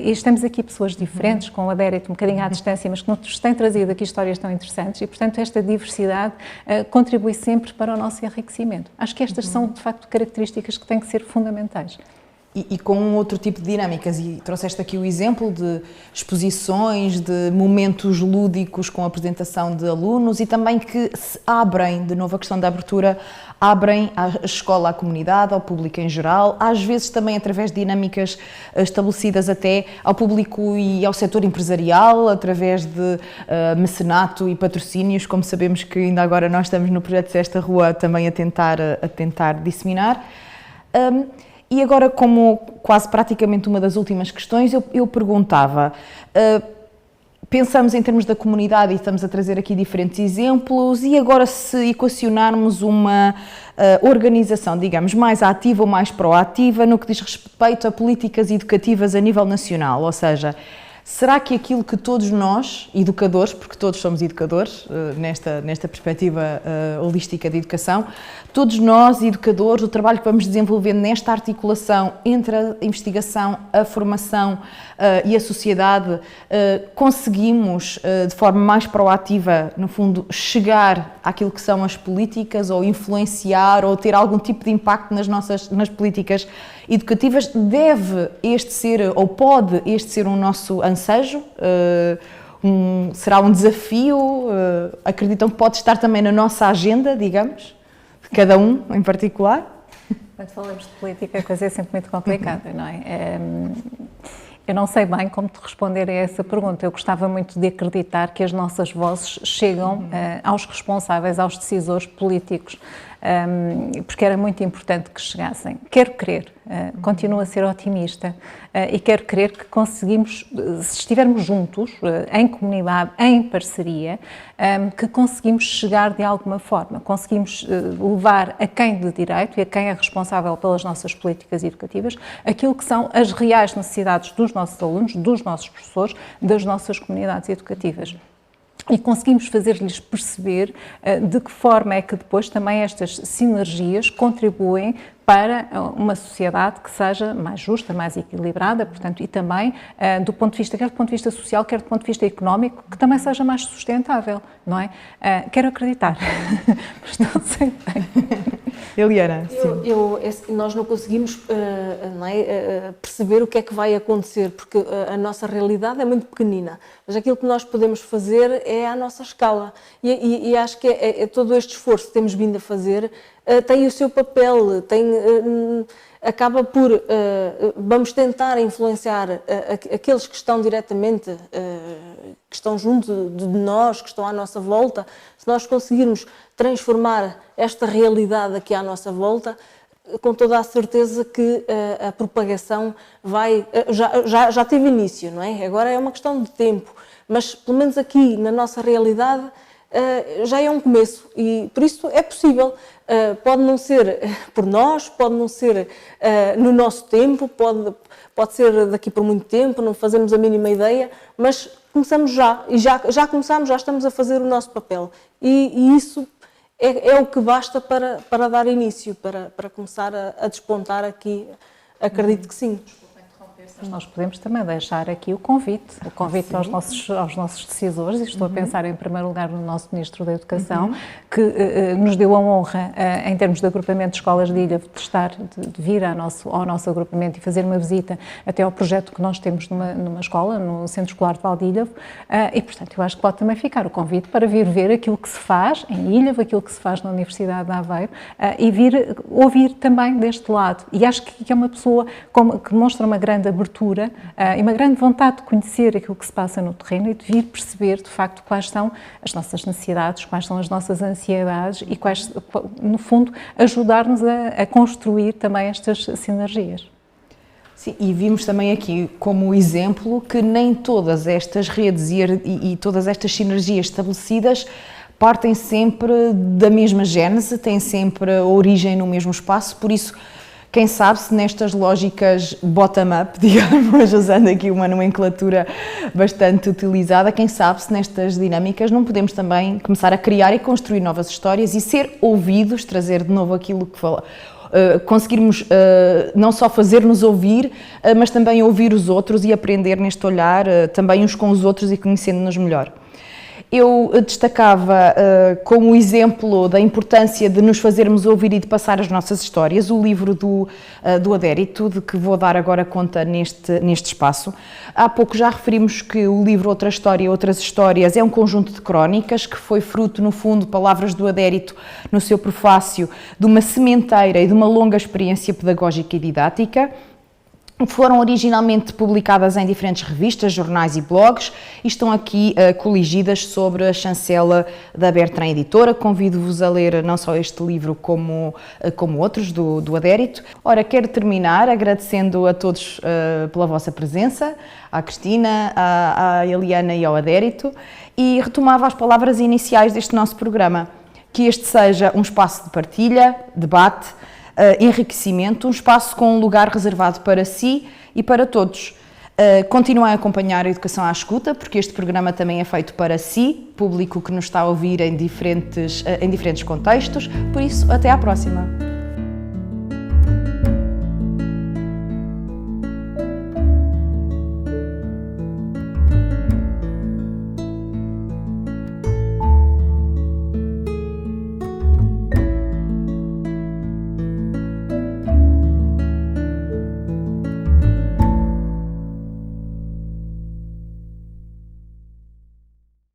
Estamos aqui pessoas diferentes, com o adérito um bocadinho à distância, mas que nos têm trazido aqui histórias tão interessantes e, portanto, esta diversidade contribui sempre para o nosso enriquecimento. Acho que estas são, de facto, características que têm que ser fundamentais. E com outro tipo de dinâmicas, e trouxeste aqui o exemplo de exposições, de momentos lúdicos com a apresentação de alunos e também que se abrem, de novo a questão da abertura, abrem a escola à comunidade, ao público em geral, às vezes também através de dinâmicas estabelecidas até ao público e ao setor empresarial, através de mecenato e patrocínios, como sabemos que ainda agora nós estamos no projeto Sesta Rua também a tentar disseminar. E agora, como quase praticamente uma das últimas questões, eu perguntava, pensamos em termos da comunidade e estamos a trazer aqui diferentes exemplos, e agora se equacionarmos uma organização, digamos, mais ativa ou mais proativa no que diz respeito a políticas educativas a nível nacional, ou seja, será que aquilo que todos nós, educadores, porque todos somos educadores, nesta perspectiva holística de educação, todos nós, educadores, o trabalho que vamos desenvolvendo nesta articulação entre a investigação, a formação e a sociedade, conseguimos, de forma mais proativa, no fundo, chegar àquilo que são as políticas, ou influenciar, ou ter algum tipo de impacto nas políticas educativas? Deve este ser, ou pode este ser um nosso ansejo? Será um desafio? Acreditam que pode estar também na nossa agenda, digamos, de cada um em particular? Quando falamos de política, a coisa é sempre muito complicada, não é? Eu não sei bem como te responder a essa pergunta. Eu gostava muito de acreditar que as nossas vozes chegam aos responsáveis, aos decisores políticos, porque era muito importante que chegassem. Quero crer, continuo a ser otimista e quero crer que conseguimos, se estivermos juntos, em comunidade, em parceria, que conseguimos chegar de alguma forma, conseguimos levar a quem de direito e a quem é responsável pelas nossas políticas educativas aquilo que são as reais necessidades dos nossos alunos, dos nossos professores, das nossas comunidades educativas. E conseguimos fazer-lhes perceber de que forma é que depois também estas sinergias contribuem para uma sociedade que seja mais justa, mais equilibrada, portanto, e também do ponto de vista, quer do ponto de vista social, quer do ponto de vista económico, que também seja mais sustentável, não é? Quero acreditar, mas não sei bem. Eliana, nós não conseguimos perceber o que é que vai acontecer, porque a nossa realidade é muito pequenina, mas aquilo que nós podemos fazer é à nossa escala, e acho que todo este esforço que temos vindo a fazer tem o seu papel, acaba por, vamos tentar influenciar aqueles que estão diretamente, que estão junto de nós, que estão à nossa volta. Se nós conseguirmos transformar esta realidade aqui à nossa volta, com toda a certeza que a propagação já teve início, não é? Agora é uma questão de tempo, mas pelo menos aqui na nossa realidade já é um começo e por isso é possível. Pode não ser por nós, pode não ser no nosso tempo, pode ser daqui por muito tempo, não fazemos a mínima ideia, mas começamos já, e já começamos, já estamos a fazer o nosso papel. E isso é o que basta para dar início, para começar a despontar aqui, acredito que sim. Nós podemos também deixar aqui o convite aos nossos decisores, e estou a pensar em primeiro lugar no nosso Ministro da Educação, que nos deu a honra, em termos de agrupamento de escolas de Ilhavo, de vir ao nosso agrupamento e fazer uma visita até ao projeto que nós temos numa escola, no Centro Escolar de Valdilhavo, e portanto eu acho que pode também ficar o convite para vir ver aquilo que se faz em Ilhavo, aquilo que se faz na Universidade de Aveiro, e vir ouvir também deste lado. E acho que é uma pessoa que demonstra uma grande abertura e uma grande vontade de conhecer aquilo que se passa no terreno e de vir perceber, de facto, quais são as nossas necessidades, quais são as nossas ansiedades e quais, no fundo, ajudar-nos a construir também estas sinergias. Sim, e vimos também aqui como exemplo que nem todas estas redes e todas estas sinergias estabelecidas partem sempre da mesma gênese, têm sempre a origem no mesmo espaço, por isso quem sabe se nestas lógicas bottom-up, digamos, usando aqui uma nomenclatura bastante utilizada, quem sabe se nestas dinâmicas não podemos também começar a criar e construir novas histórias e ser ouvidos, trazer de novo aquilo que conseguirmos não só fazer-nos ouvir, mas também ouvir os outros e aprender neste olhar também uns com os outros e conhecendo-nos melhor. Eu destacava como exemplo da importância de nos fazermos ouvir e de passar as nossas histórias, o livro do Adérito, de que vou dar agora conta neste espaço. Há pouco já referimos que o livro Outra História, Outras Histórias é um conjunto de crónicas que foi fruto, no fundo, palavras do Adérito no seu prefácio, de uma sementeira e de uma longa experiência pedagógica e didática. Foram originalmente publicadas em diferentes revistas, jornais e blogs e estão aqui coligidas sobre a chancela da Bertrand Editora. Convido-vos a ler não só este livro como outros do Adérito. Ora, quero terminar agradecendo a todos pela vossa presença, à Cristina, à Eliana e ao Adérito, e retomava as palavras iniciais deste nosso programa, que este seja um espaço de partilha, debate, enriquecimento, um espaço com um lugar reservado para si e para todos. Continuem a acompanhar a Educação à Escuta, porque este programa também é feito para si, público que nos está a ouvir em diferentes contextos, por isso, até à próxima.